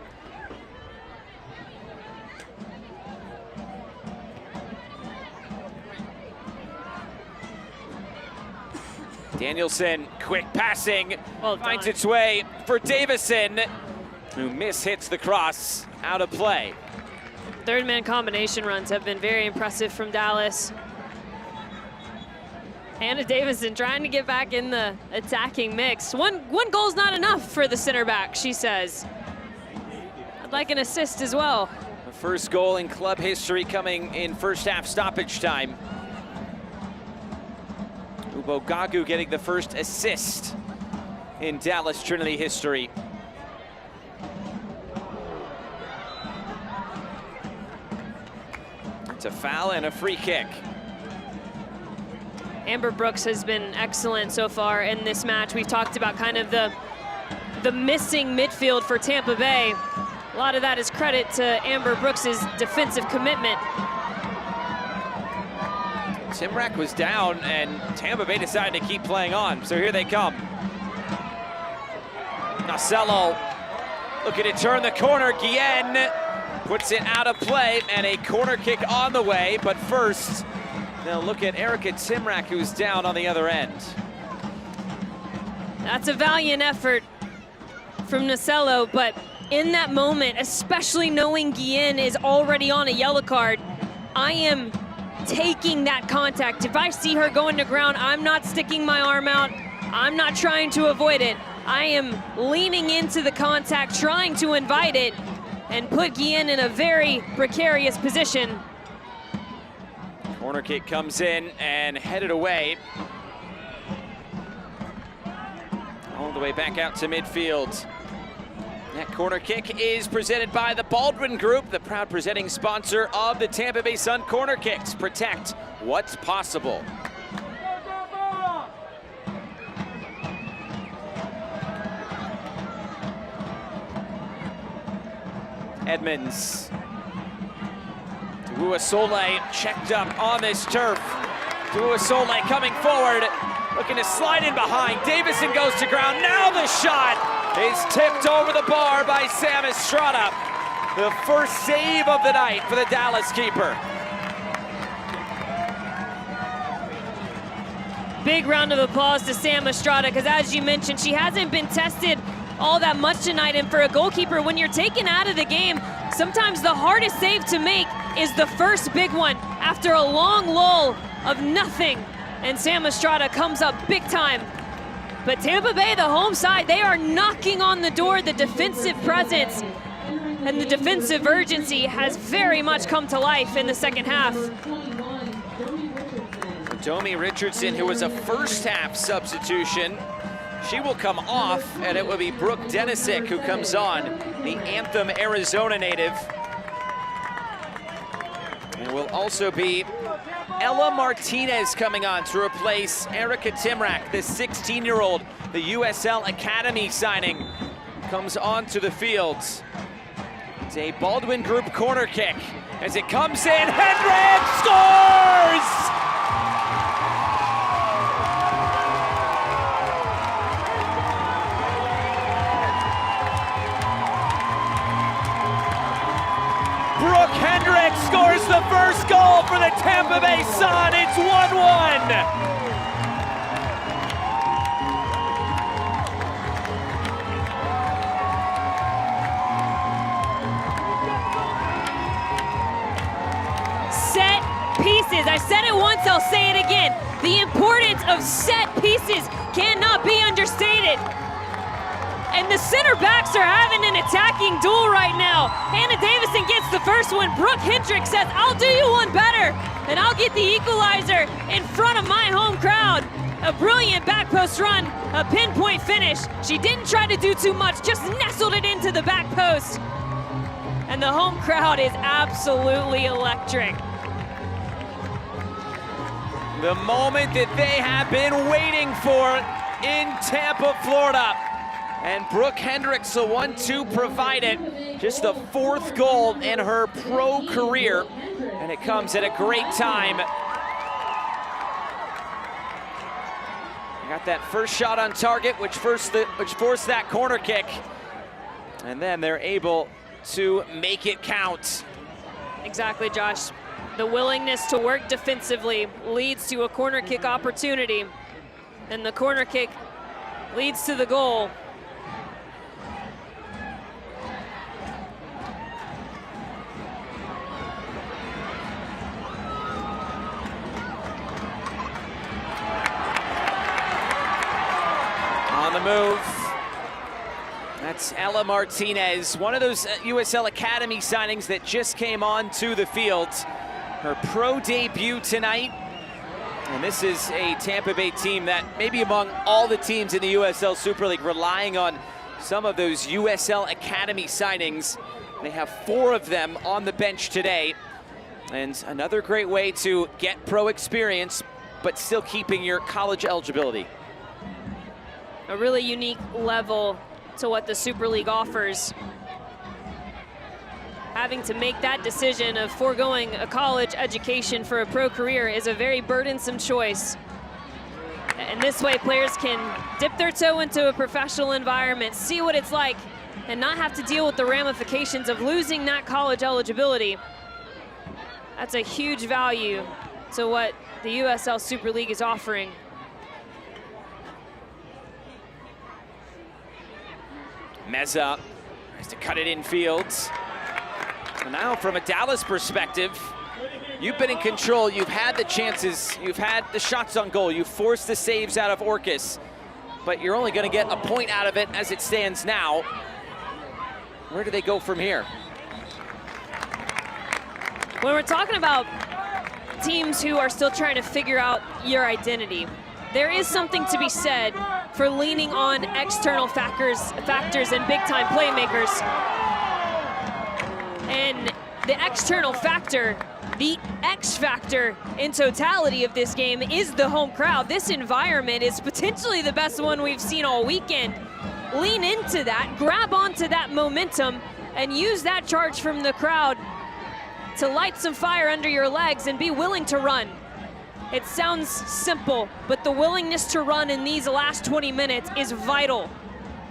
Danielson, quick passing, finds its way for Davison, who mishits the cross out of play. Third man combination runs have been very impressive from Dallas. Hannah Davison trying to get back in the attacking mix. One goal's not enough for the center back, she says. I'd like an assist as well. The first goal in club history coming in first half stoppage time. Ubogagu getting the first assist in Dallas Trinity history. It's a foul and a free kick. Amber Brooks has been excellent so far in this match. We've talked about kind of the missing midfield for Tampa Bay. A lot of that is credit to Amber Brooks's defensive commitment. Timrak was down and Tampa Bay decided to keep playing on, so here they come. Marcelo looking to turn the corner. Guillen puts it out of play and a corner kick on the way, but first they'll look at Erica Timrak, who's down on the other end. That's a valiant effort from Nacello, but in that moment, especially knowing Guillen is already on a yellow card, I am taking that contact. If I see her going to ground, I'm not sticking my arm out. I'm not trying to avoid it. I am leaning into the contact, trying to invite it, and put Guillen in a very precarious position. Corner kick comes in and headed away. All the way back out to midfield. That corner kick is presented by the Baldwin Group, the proud presenting sponsor of the Tampa Bay Sun Corner Kicks. Protect what's possible. Edmonds. Uwasole checked up on this turf. Uwasole coming forward, looking to slide in behind. Davison goes to ground. Now the shot is tipped over the bar by Sam Estrada. The first save of the night for the Dallas keeper. Big round of applause to Sam Estrada, because as you mentioned, she hasn't been tested all that much tonight, and for a goalkeeper, when you're taken out of the game, sometimes the hardest save to make is the first big one after a long lull of nothing, and Sam Estrada comes up big time. But Tampa Bay, the home side, they are knocking on the door. The defensive presence and the defensive urgency has very much come to life in the second half. Domi Richardson, who was a first half substitution, she will come off, and it will be Brooke Denisick who comes on, the Anthem, Arizona native. It will also be Ella Martinez coming on to replace Erica Timrak, the 16-year-old, the USL Academy signing, comes onto the field. It's a Baldwin Group corner kick. As it comes in, Hendrick scores! Brooke Hendrick scores the first goal for the Tampa Bay Sun. It's 1-1. Set pieces. I said it once, I'll say it again. The importance of set pieces cannot be understated. And the center backs are having an attacking duel right now. Hannah Davison gets the first one. Brooke Hendrick says, I'll do you one better, and I'll get the equalizer in front of my home crowd. A brilliant back post run, a pinpoint finish. She didn't try to do too much, just nestled it into the back post. And the home crowd is absolutely electric. The moment that they have been waiting for in Tampa, Florida. And Brooke Hendricks, the 1-2 provided, just the fourth goal in her pro career, and it comes at a great time. Got that first shot on target, which forced that corner kick, and then they're able to make it count. Exactly, Josh. The willingness to work defensively leads to a corner kick opportunity. And the corner kick leads to the goal. On the move. That's Ella Martinez, one of those USL Academy signings that just came onto the field. Her pro debut tonight. And this is a Tampa Bay team that maybe among all the teams in the USL Super League relying on some of those USL Academy signings. They have 4 of them on the bench today. And another great way to get pro experience, but still keeping your college eligibility. A really unique level to what the Super League offers. Having to make that decision of foregoing a college education for a pro career is a very burdensome choice. And this way, players can dip their toe into a professional environment, see what it's like, and not have to deal with the ramifications of losing that college eligibility. That's a huge value to what the USL Super League is offering. Meza has to cut it in fields. And now from a Dallas perspective, you've been in control, you've had the chances, you've had the shots on goal, you've forced the saves out of Orcus, but you're only gonna get a point out of it as it stands now. Where do they go from here? When we're talking about teams who are still trying to figure out your identity, there is something to be said for leaning on external factors and big-time playmakers. And the external factor, the X factor in totality of this game is the home crowd. This environment is potentially the best one we've seen all weekend. Lean into that, grab onto that momentum, and use that charge from the crowd to light some fire under your legs and be willing to run. It sounds simple, but the willingness to run in these last 20 minutes is vital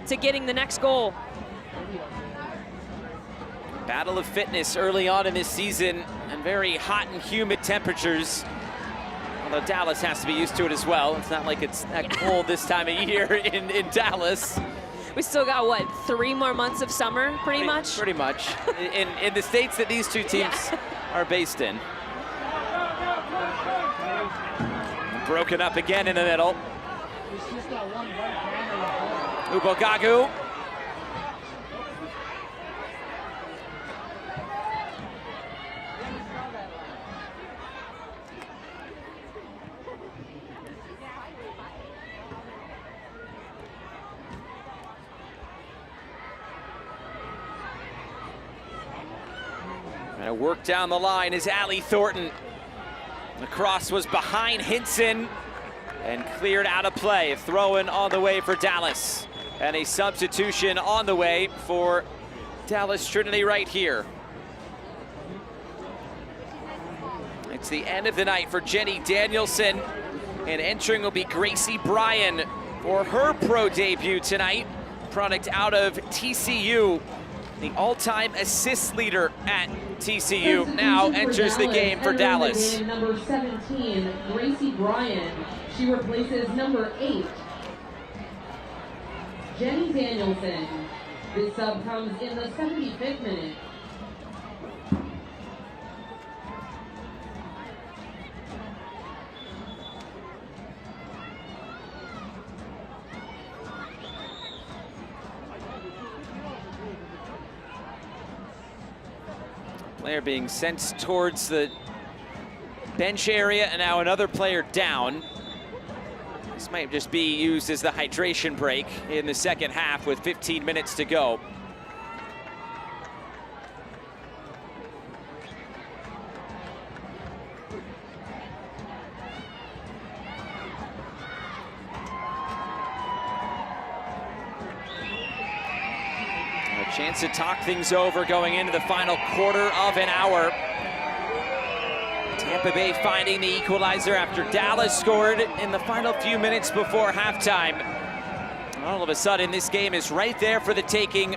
to getting the next goal. Battle of fitness early on in this season and very hot and humid temperatures. Although Dallas has to be used to it as well. It's not like it's that cold this time of year in Dallas. We still got, what, 3 more months of summer, pretty much? Pretty much, in the states that these two teams are based in. Broken up again in the middle. Ubogagu. And a work down the line is Allie Thornton. The cross was behind Hinson and cleared out of play. A throw-in on the way for Dallas. And a substitution on the way for Dallas Trinity right here. It's the end of the night for Jenny Danielson. And entering will be Gracie Bryan for her pro debut tonight. Product out of TCU. The all-time assist leader at TCU now enters the game for Dallas. Number 17, Gracie Bryan. She replaces number 8, Jenny Danielson. This sub comes in the 75th minute. Player being sent towards the bench area, and now another player down. This might just be used as the hydration break in the second half with 15 minutes to go. Chance to talk things over going into the final quarter of an hour. Tampa Bay finding the equalizer after Dallas scored in the final few minutes before halftime. All of a sudden, this game is right there for the taking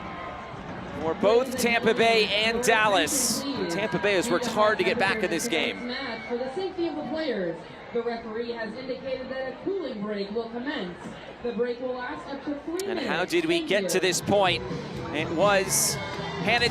for both Tampa Bay and Dallas. Tampa Bay has worked hard to get back in this game. For the safety of the players, the referee has indicated that a cooling break will commence. The break will last up to 3 minutes. And how did we get to this point? It was Hannah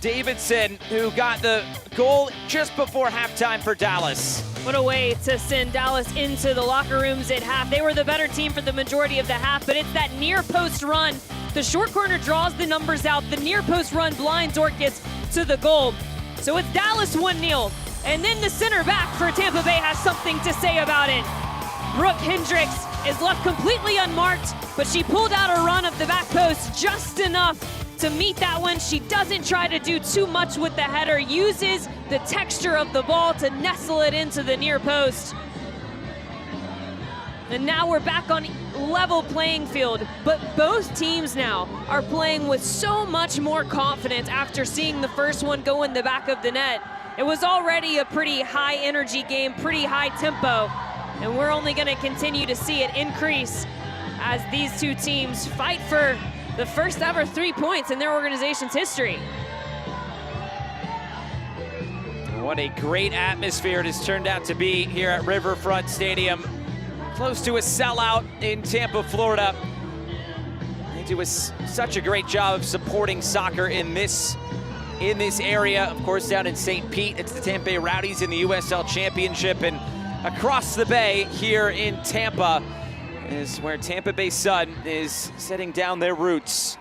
Davidson who got the goal just before halftime for Dallas. What a way to send Dallas into the locker rooms at half. They were the better team for the majority of the half, but it's that near post run. The short corner draws the numbers out. The near post run blinds Orcus to the goal. So it's Dallas 1-0. And then the center back for Tampa Bay has something to say about it. Brooke Hendricks is left completely unmarked, but she pulled out a run of the back post just enough to meet that one. She doesn't try to do too much with the header, uses the texture of the ball to nestle it into the near post. And now we're back on level playing field, but both teams now are playing with so much more confidence after seeing the first one go in the back of the net. It was already a pretty high energy game, pretty high tempo, and we're only gonna continue to see it increase as these two teams fight for the first ever 3 points in their organization's history. What a great atmosphere it has turned out to be here at Riverfront Stadium. Close to a sellout in Tampa, Florida. They do such a great job of supporting soccer in this area. Of course, down in St. Pete, it's the Tampa Bay Rowdies in the USL Championship, and across the bay here in Tampa is where Tampa Bay Sun is setting down their roots.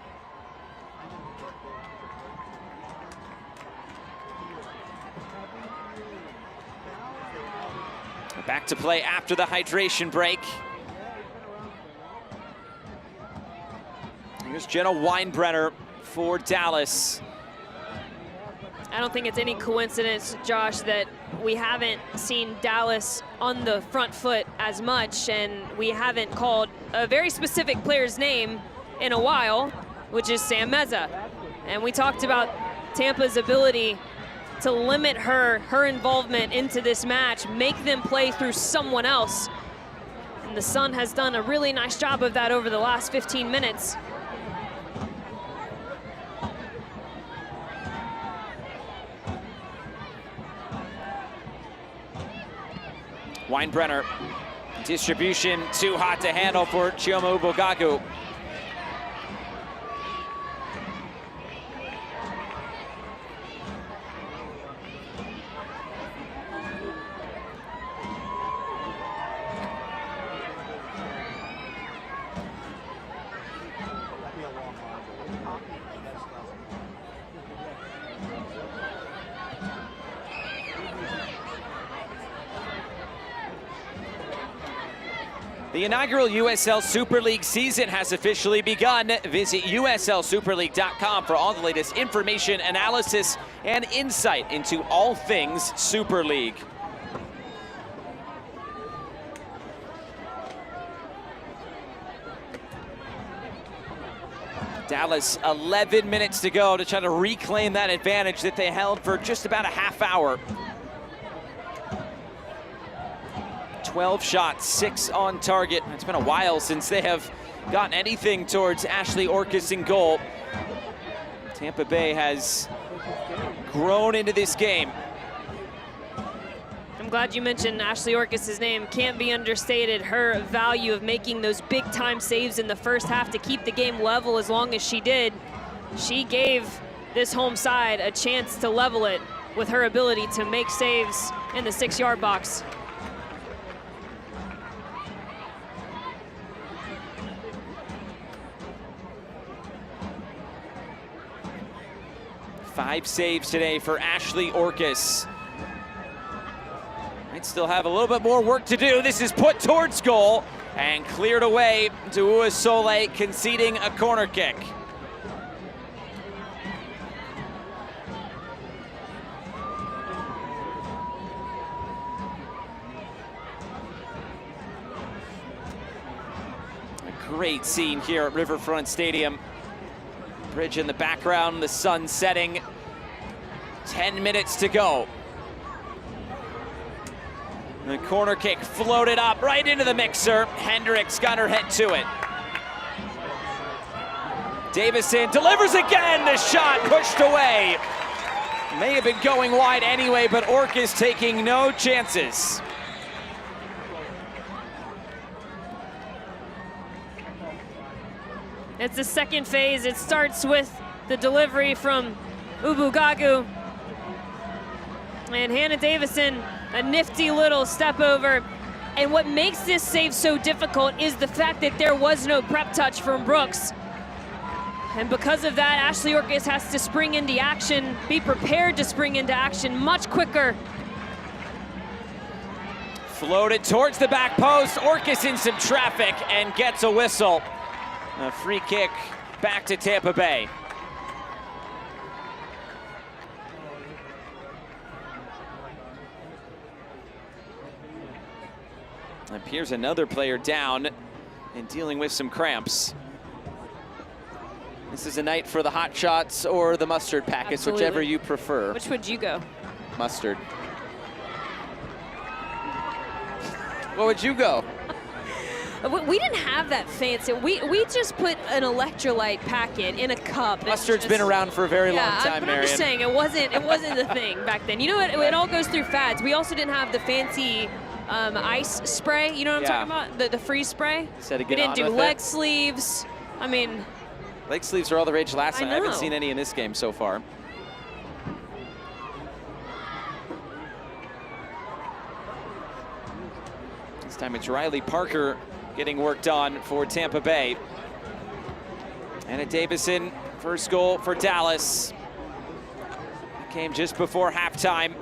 Back to play after the hydration break. Here's Jenna Weinbrenner for Dallas. I don't think it's any coincidence, Josh, that we haven't seen Dallas on the front foot as much, and we haven't called a very specific player's name in a while, which is Sam Meza. And we talked about Tampa's ability to limit her involvement into this match, make them play through someone else. And the Sun has done a really nice job of that over the last 15 minutes. Weinbrenner, distribution too hot to handle for Chioma Ubogagu. The inaugural USL Super League season has officially begun. Visit USLSuperLeague.com for all the latest information, analysis, and insight into all things Super League. Dallas, 11 minutes to go to try to reclaim that advantage that they held for just about a half hour. 12 shots, 6 on target. It's been a while since they have gotten anything towards Ashley Orcus in goal. Tampa Bay has grown into this game. I'm glad you mentioned Ashley Orcus's name. Can't be understated, her value of making those big time saves in the first half to keep the game level as long as she did. She gave this home side a chance to level it with her ability to make saves in the 6-yard box. Five saves today for Ashley Orcus. Might still have a little bit more work to do. This is put towards goal and cleared away to Uasole, conceding a corner kick. A great scene here at Riverfront Stadium. Bridge in the background, the sun setting. 10 minutes to go. The corner kick floated up right into the mixer. Hendricks got her head to it. Davison delivers again, the shot pushed away. May have been going wide anyway, but Orcus taking no chances. It's the second phase. It starts with the delivery from Ubugagu. And Hannah Davison, a nifty little step over. And what makes this save so difficult is the fact that there was no prep touch from Brooks. And because of that, Ashley Orcus has to spring into action, be prepared to spring into action much quicker. Floated towards the back post. Orcus in some traffic and gets a whistle. A free kick back to Tampa Bay. Appears another player down and dealing with some cramps. This is a night for the hot shots or the mustard packets, Absolutely. whichever you prefer. Which would you go? Mustard. What would you go? We didn't have that fancy. We just put an electrolyte packet in a cup. Mustard's been around for a very long time, Marion. I'm just saying it wasn't the thing back then. You know what? It all goes through fads. We also didn't have the fancy ice spray. You know what I'm talking about? The freeze spray. We didn't do leg sleeves. I mean, leg sleeves were all the rage last night. I haven't know. seen any in this game so far. This time it's Riley Parker getting worked on for Tampa Bay. Anna Davison, first goal for Dallas. Came just before halftime.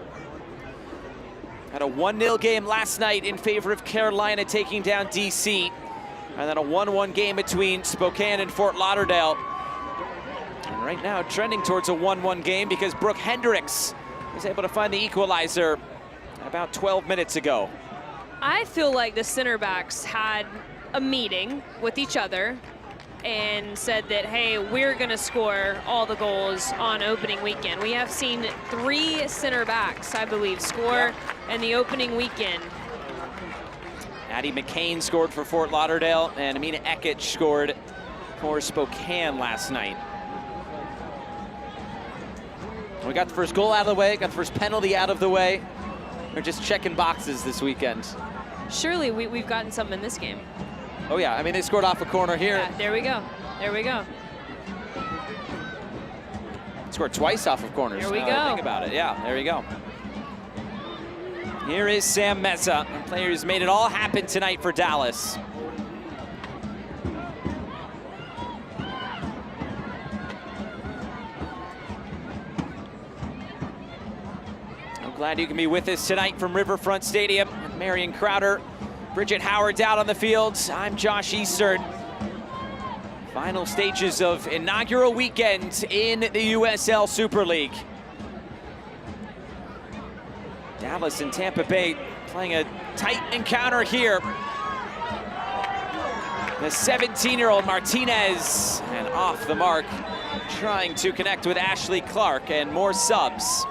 Had a 1-0 game last night in favor of Carolina taking down DC. And then a 1-1 game between Spokane and Fort Lauderdale. And right now trending towards a 1-1 game because Brooke Hendricks was able to find the equalizer about 12 minutes ago. I feel like the center backs had a meeting with each other and said that, hey, we're going to score all the goals on opening weekend. We have seen 3 center backs, I believe, score in the opening weekend. Addie McCain scored for Fort Lauderdale, and Amina Ekic scored for Spokane last night. We got the first goal out of the way, got the first penalty out of the way. We're just checking boxes this weekend. Surely we've gotten something in this game. Oh yeah, I mean, they scored off a corner here. Yeah, there we go. There we go. Scored twice off of corners. There we now that I go. think about it, yeah, there we go. Here is Sam Meza, a player who's made it all happen tonight for Dallas. I'm glad you can be with us tonight from Riverfront Stadium. Marion Crowder, Bridget Howard out on the field. I'm Josh Eastern. Final stages of inaugural weekend in the USL Super League. Dallas and Tampa Bay playing a tight encounter here. The 17-year-old Martinez, and off the mark, trying to connect with Ashley Clark, and more subs.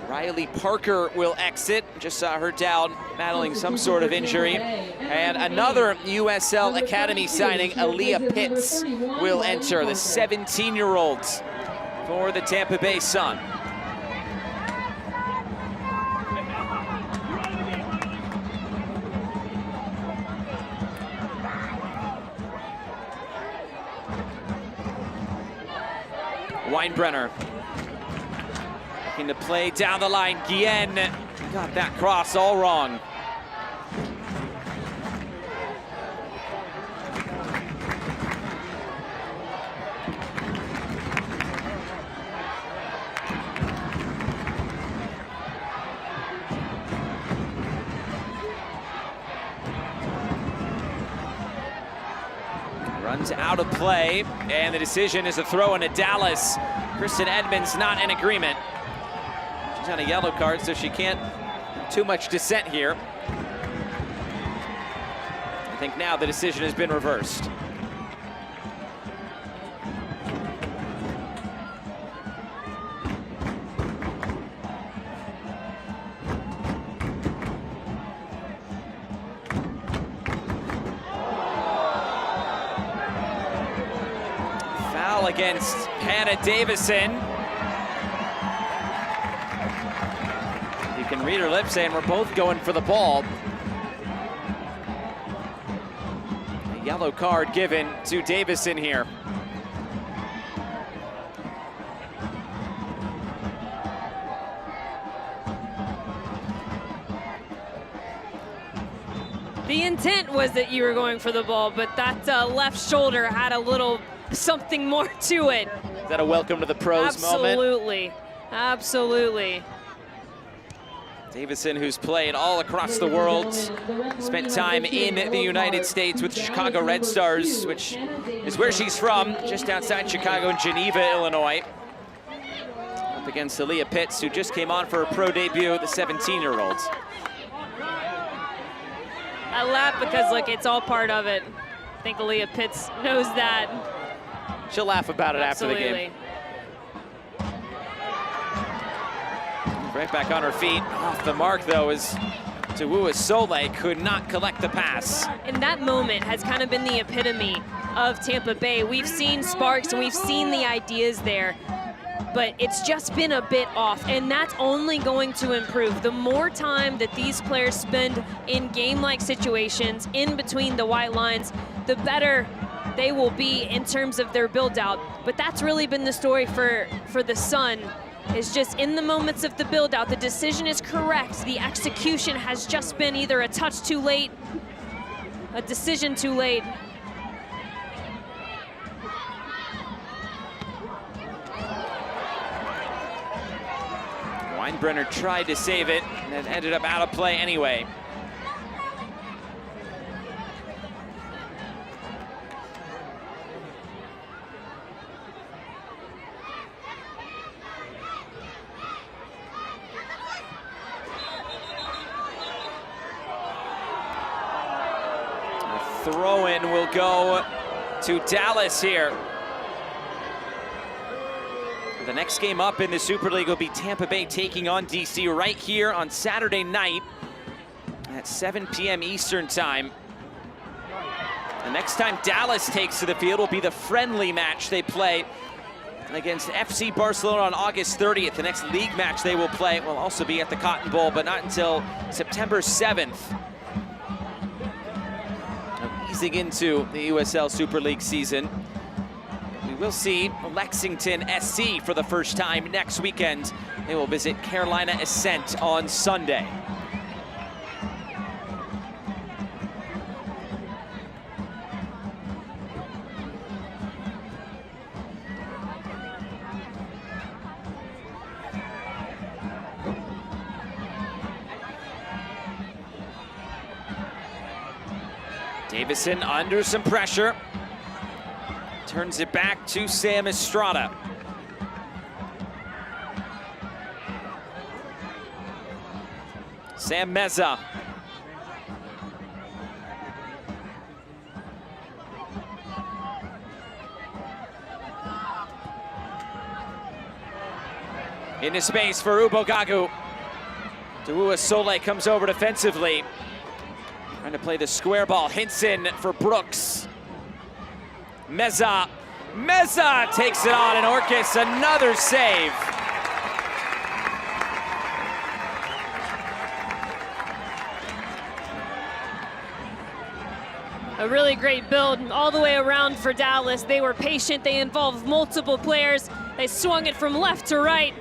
Riley Parker will exit. Just saw her down, battling some sort of injury. And another USL Academy signing, Aaliyah Pitts, will enter, the 17-year-old for the Tampa Bay Sun. Weinbrenner looking to play down the line. Guillen got that cross all wrong. Runs out of play, and the decision is a throw into Dallas. Kristen Edmonds not in agreement. She's on a yellow card, so she can't have too much dissent here. I think now the decision has been reversed. against Hannah Davison. You can read her lips saying we're both going for the ball. A yellow card given to Davison here. The intent was that you were going for the ball, but that left shoulder had a little something more to it. Is that a welcome to the pros moment? Absolutely, absolutely. Davison, who's played all across the world, spent time in the United States with Chicago Red Stars, which is where she's from, just outside Chicago in Geneva, Illinois. Up against Aaliyah Pitts, who just came on for her pro debut, the 17-year-old. I laugh because, look, it's all part of it. I think Aaliyah Pitts knows that. She'll laugh about it Absolutely. after the game. Right back on her feet. Off the mark, though, as Tawua Sole could not collect the pass. And that moment has kind of been the epitome of Tampa Bay. We've seen sparks and we've seen the ideas there, but it's just been a bit off, and that's only going to improve. The more time that these players spend in game-like situations in between the white lines, the better they will be in terms of their build-out. But that's really been the story for the Sun, is just in the moments of the build-out, the decision is correct. The execution has just been either a touch too late, a decision too late. Weinbrenner tried to save it, and it ended up out of play anyway. The throw-in will go to Dallas here. The next game up in the Super League will be Tampa Bay taking on DC right here on Saturday night at 7 p.m. Eastern time. The next time Dallas takes to the field will be the friendly match they play against FC Barcelona on August 30th. The next league match they will play will also be at the Cotton Bowl, but not until September 7th. Easing into the USL Super League season. We'll see Lexington SC for the first time next weekend. They will visit Carolina Ascent on Sunday. Davison under some pressure. Turns it back to Sam Estrada. Sam Meza. Into space for Ubogagu. Tawua Sole comes over defensively. Trying to play the square ball. Hinson for Brooks. Meza takes it on, and Orcus another save. A really great build all the way around for Dallas. They were patient, they involved multiple players. They swung it from left to right,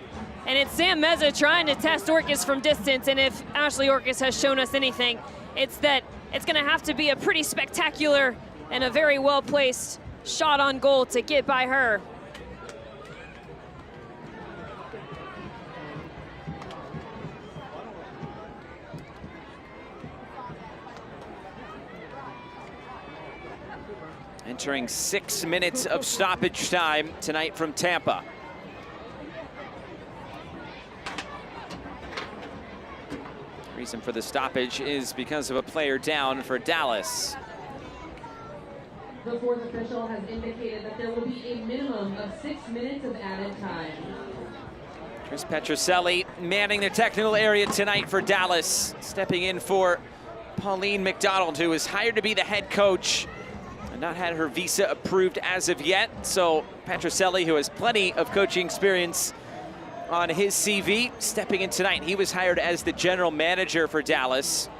and it's Sam Meza trying to test Orcus from distance, and if Ashley Orcus has shown us anything, it's that it's gonna have to be a pretty spectacular and a very well-placed shot on goal to get by her. Entering 6 minutes of stoppage time tonight from Tampa. Reason for the stoppage is because of a player down for Dallas. The fourth official has indicated that there will be a minimum of 6 minutes of added time. Chris Petroselli manning the technical area tonight for Dallas, stepping in for Pauline McDonald, who was hired to be the head coach not had her visa approved as of yet, so Petroselli, who has plenty of coaching experience on his CV, stepping in tonight. He was hired as the general manager for Dallas.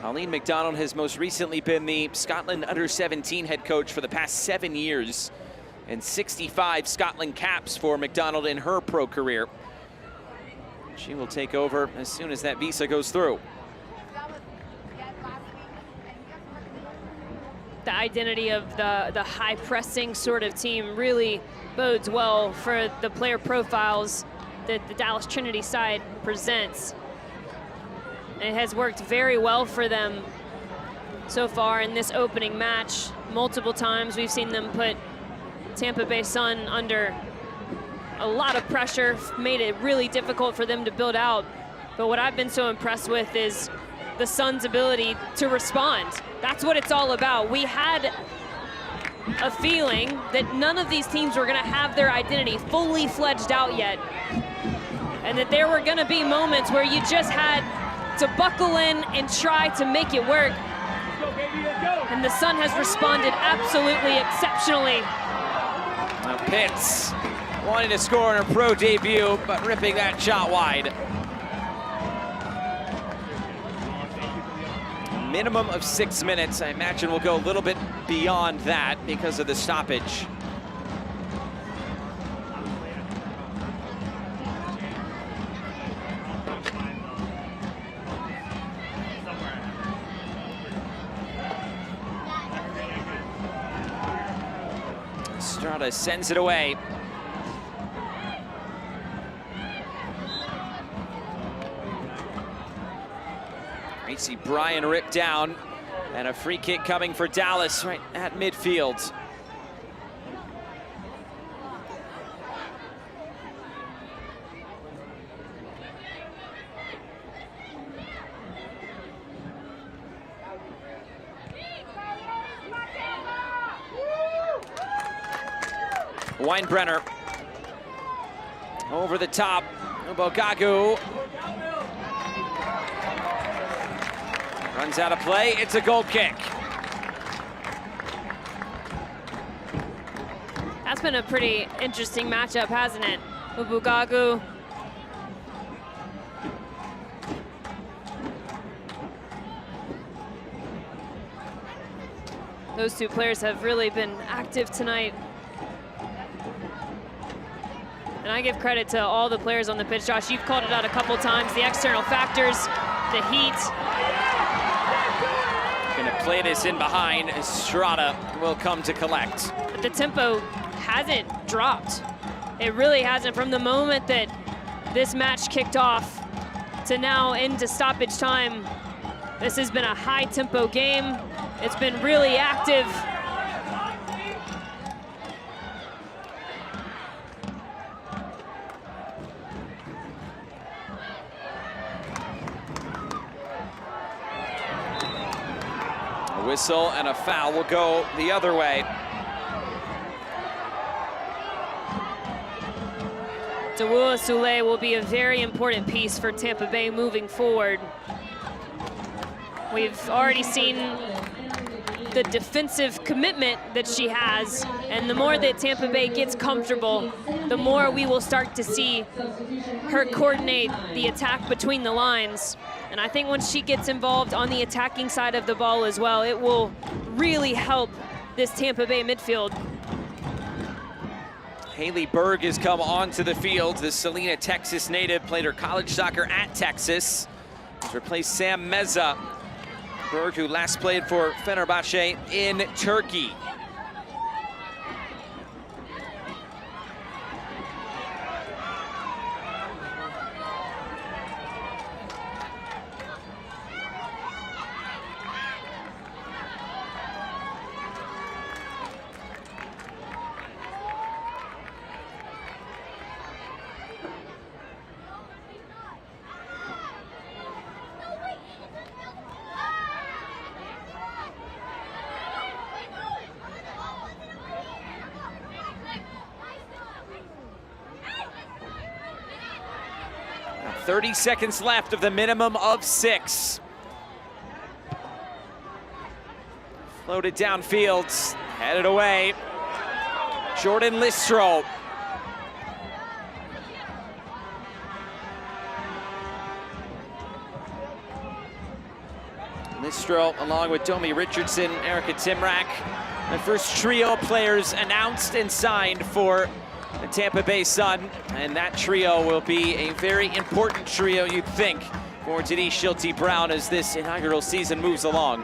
Pauline McDonald has most recently been the Scotland under-17 head coach for the past 7 years, and 65 Scotland caps for McDonald in her pro career. She will take over as soon as that visa goes through. The identity of the high-pressing sort of team really bodes well for the player profiles that the Dallas Trinity side presents. And it has worked very well for them so far in this opening match. Multiple times we've seen them put Tampa Bay Sun under a lot of pressure, made it really difficult for them to build out. But what I've been so impressed with is the Sun's ability to respond. That's what it's all about. We had a feeling that none of these teams were gonna have their identity fully fledged out yet, and that there were gonna be moments where you just had to buckle in and try to make it work. And the Sun has responded absolutely exceptionally. Now Pitts wanting to score in her pro debut, but ripping that shot wide. Minimum of 6 minutes. I imagine we'll go a little bit beyond that because of the stoppage. Estrada sends it away. Gracie Bryan ripped down, and a free kick coming for Dallas right at midfield. Weinbrenner over the top. Ubogagu runs out of play. It's a goal kick. That's been a pretty interesting matchup, hasn't it? Ubogagu. Those two players have really been active tonight. And I give credit to all the players on the pitch. Josh, you've called it out a couple times. The external factors, the heat. Gonna play this in behind. Estrada will come to collect. But the tempo hasn't dropped. It really hasn't. From the moment that this match kicked off to now into stoppage time, this has been a high tempo game. It's been really active. A whistle and a foul will go the other way. Dawua Sule will be a very important piece for Tampa Bay moving forward. We've already seen the defensive commitment that she has, and the more that Tampa Bay gets comfortable, the more we will start to see her coordinate the attack between the lines. And I think once she gets involved on the attacking side of the ball as well, it will really help this Tampa Bay midfield. Haley Berg has come onto the field. The Salina, Texas native, played her college soccer at Texas. She's replaced Sam Meza. Berg, who last played for Fenerbahce in Turkey. 30 seconds left of the minimum of 6. Floated downfield, headed away. Jordan Listro. Listro along with Domi Richardson, Erica Timrak. The first trio of players announced and signed for the Tampa Bay Sun. And that trio will be a very important trio, you'd think, for Denise Schulte-Brown as this inaugural season moves along.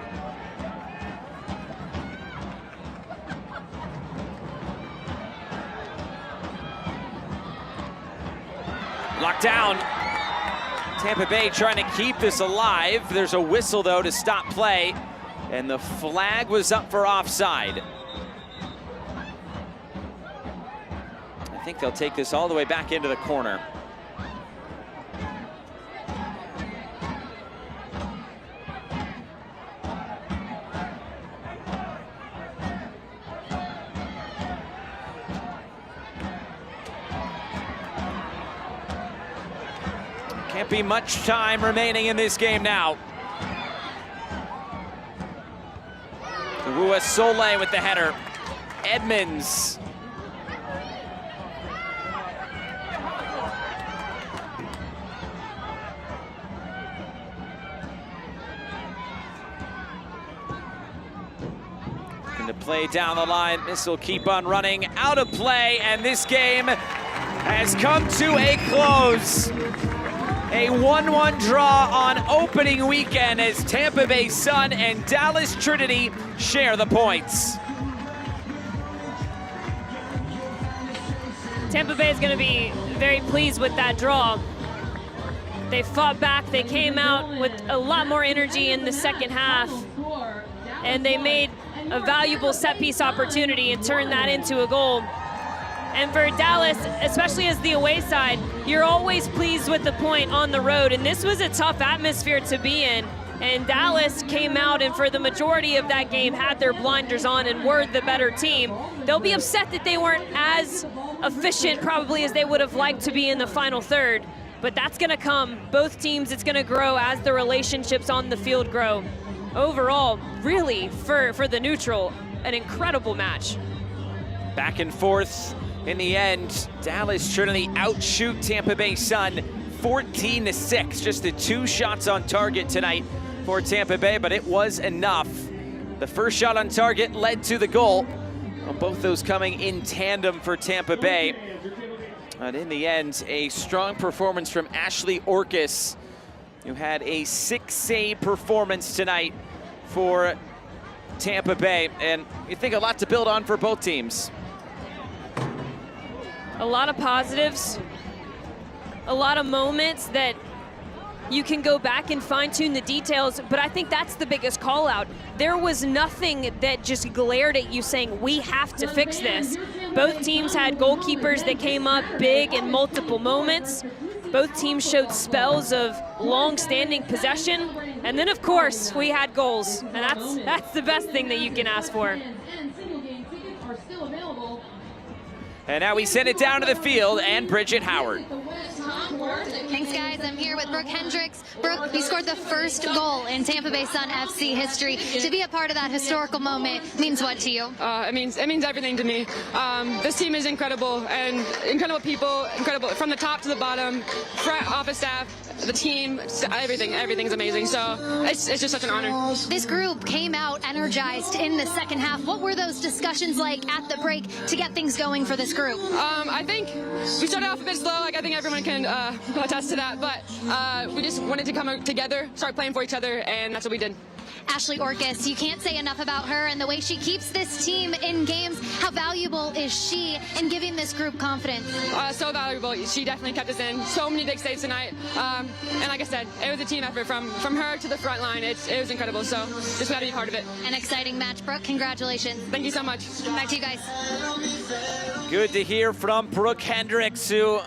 Locked down. Tampa Bay trying to keep this alive. There's a whistle, though, to stop play. And the flag was up for offside. I think they'll take this all the way back into the corner. Can't be much time remaining in this game now. Rua Soleil with the header. Edmonds. Looking to play down the line. This will keep on running. Out of play, and this game has come to a close. A 1-1 draw on opening weekend as Tampa Bay Sun and Dallas Trinity share the points. Tampa Bay is going to be very pleased with that draw. They fought back, they came out with a lot more energy in the second half, and they made a valuable set-piece opportunity and turned that into a goal. And for Dallas, especially as the away side, you're always pleased with the point on the road. And this was a tough atmosphere to be in. And Dallas came out and for the majority of that game had their blinders on and were the better team. They'll be upset that they weren't as efficient probably as they would have liked to be in the final third. But that's going to come. Both teams, it's going to grow as the relationships on the field grow. Overall, really, for the neutral, an incredible match. Back and forth. In the end, Dallas Trinity outshoot Tampa Bay Sun 14-6. Just the 2 shots on target tonight for Tampa Bay, but it was enough. The first shot on target led to the goal. Both those coming in tandem for Tampa Bay. But in the end, a strong performance from Ashley Orcus, who had a 6-save performance tonight for Tampa Bay. And you think a lot to build on for both teams. A lot of positives, a lot of moments that you can go back and fine-tune the details, but I think that's the biggest call out. There was nothing that just glared at you saying, we have to fix this. Both teams had goalkeepers that came up big in multiple moments. Both teams showed spells of long-standing possession, and then of course we had goals, and that's the best thing that you can ask for. And now we send it down to the field and Bridget Howard. Thanks, guys. I'm here with Brooke Hendricks. Brooke, you scored the first goal in Tampa Bay Sun FC history. To be a part of that historical moment means what to you? It means everything to me. This team is incredible, and incredible people, incredible from the top to the bottom, front office staff, the team, everything's amazing. So it's just such an honor. This group came out energized in the second half. What were those discussions like at the break to get things going for this group? I think we started off a bit slow. Like I think everyone can attest to that. But we just wanted to come together, start playing for each other, and that's what we did. Ashley Orcus, you can't say enough about her and the way she keeps this team in games. How valuable is she in giving this group confidence? So valuable. She definitely kept us in. So many big saves tonight. And like I said, it was a team effort from her to the front line. It was incredible. So just glad to be part of it. An exciting match, Brooke. Congratulations. Thank you so much. Back to you guys. Good to hear from Brooke Hendricks, who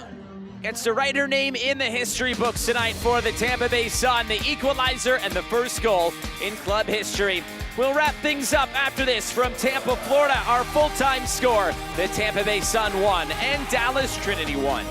gets to write her name in the history books tonight for the Tampa Bay Sun, the equalizer and the first goal in club history. We'll wrap things up after this from Tampa, Florida. Our full-time score, the Tampa Bay Sun 1 and Dallas Trinity 1.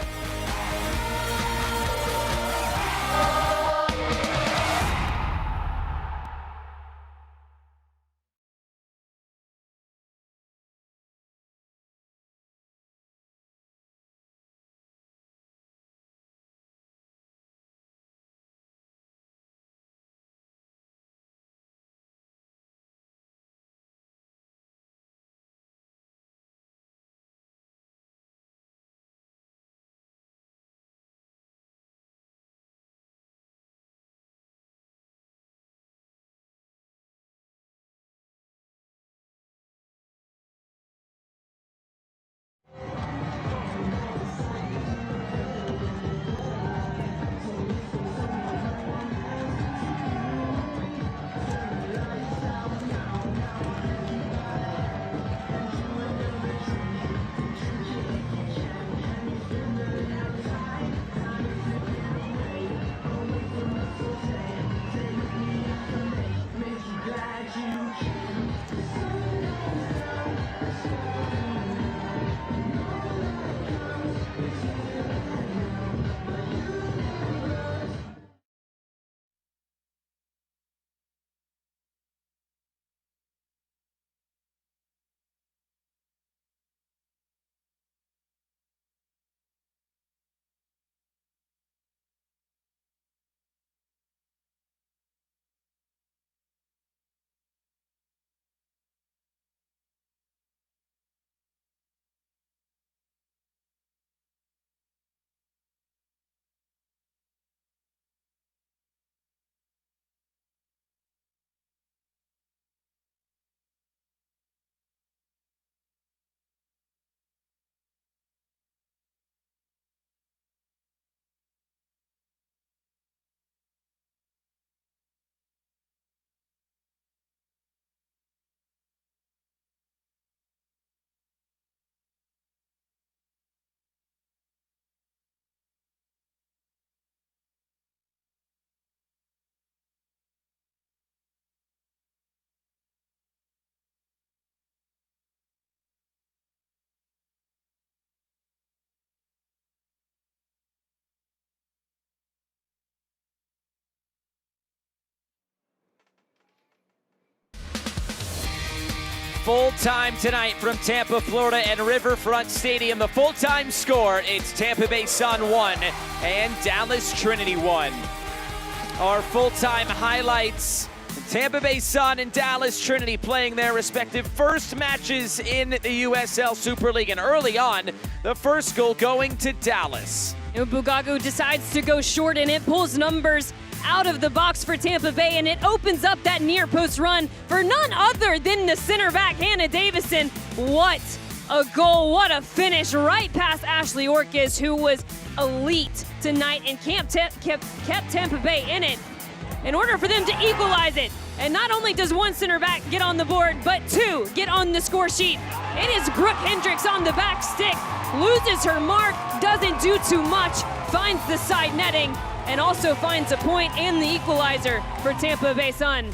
full time tonight from Tampa, Florida and Riverfront Stadium. The full-time score, it's Tampa Bay Sun 1 and Dallas Trinity 1. Our full-time highlights, Tampa Bay Sun and Dallas Trinity playing their respective first matches in the USL Super League. And early on, the first goal going to Dallas. Bugagu decides to go short, and it pulls numbers out of the box for Tampa Bay, and it opens up that near post run for none other than the center back, Hannah Davison. What a goal, what a finish right past Ashley Orkis, who was elite tonight and kept Tampa Bay in it in order for them to equalize it. And not only does one center back get on the board, but two get on the score sheet. It is Brooke Hendricks on the back stick, loses her mark, doesn't do too much, finds the side netting, and also finds a point and the equalizer for Tampa Bay Sun.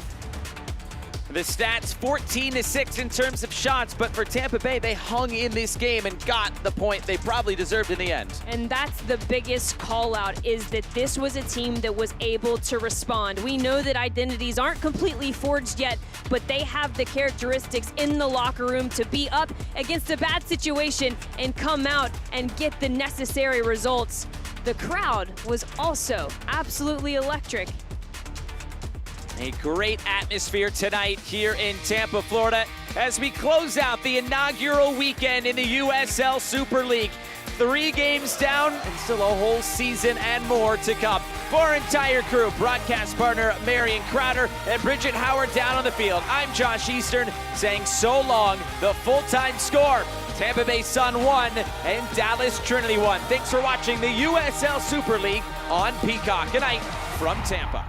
The stats 14-6 in terms of shots, but for Tampa Bay, they hung in this game and got the point they probably deserved in the end. And that's the biggest call out, is that this was a team that was able to respond. We know that identities aren't completely forged yet, but they have the characteristics in the locker room to be up against a bad situation and come out and get the necessary results. The crowd was also absolutely electric. A great atmosphere tonight here in Tampa, Florida, as we close out the inaugural weekend in the USL Super League. 3 games down and still a whole season and more to come. For our entire crew, broadcast partner Marion Crowder and Bridget Howard down on the field, I'm Josh Eastern saying so long. The full-time score, Tampa Bay Sun 1 and Dallas Trinity 1. Thanks for watching the USL Super League on Peacock. Good night from Tampa.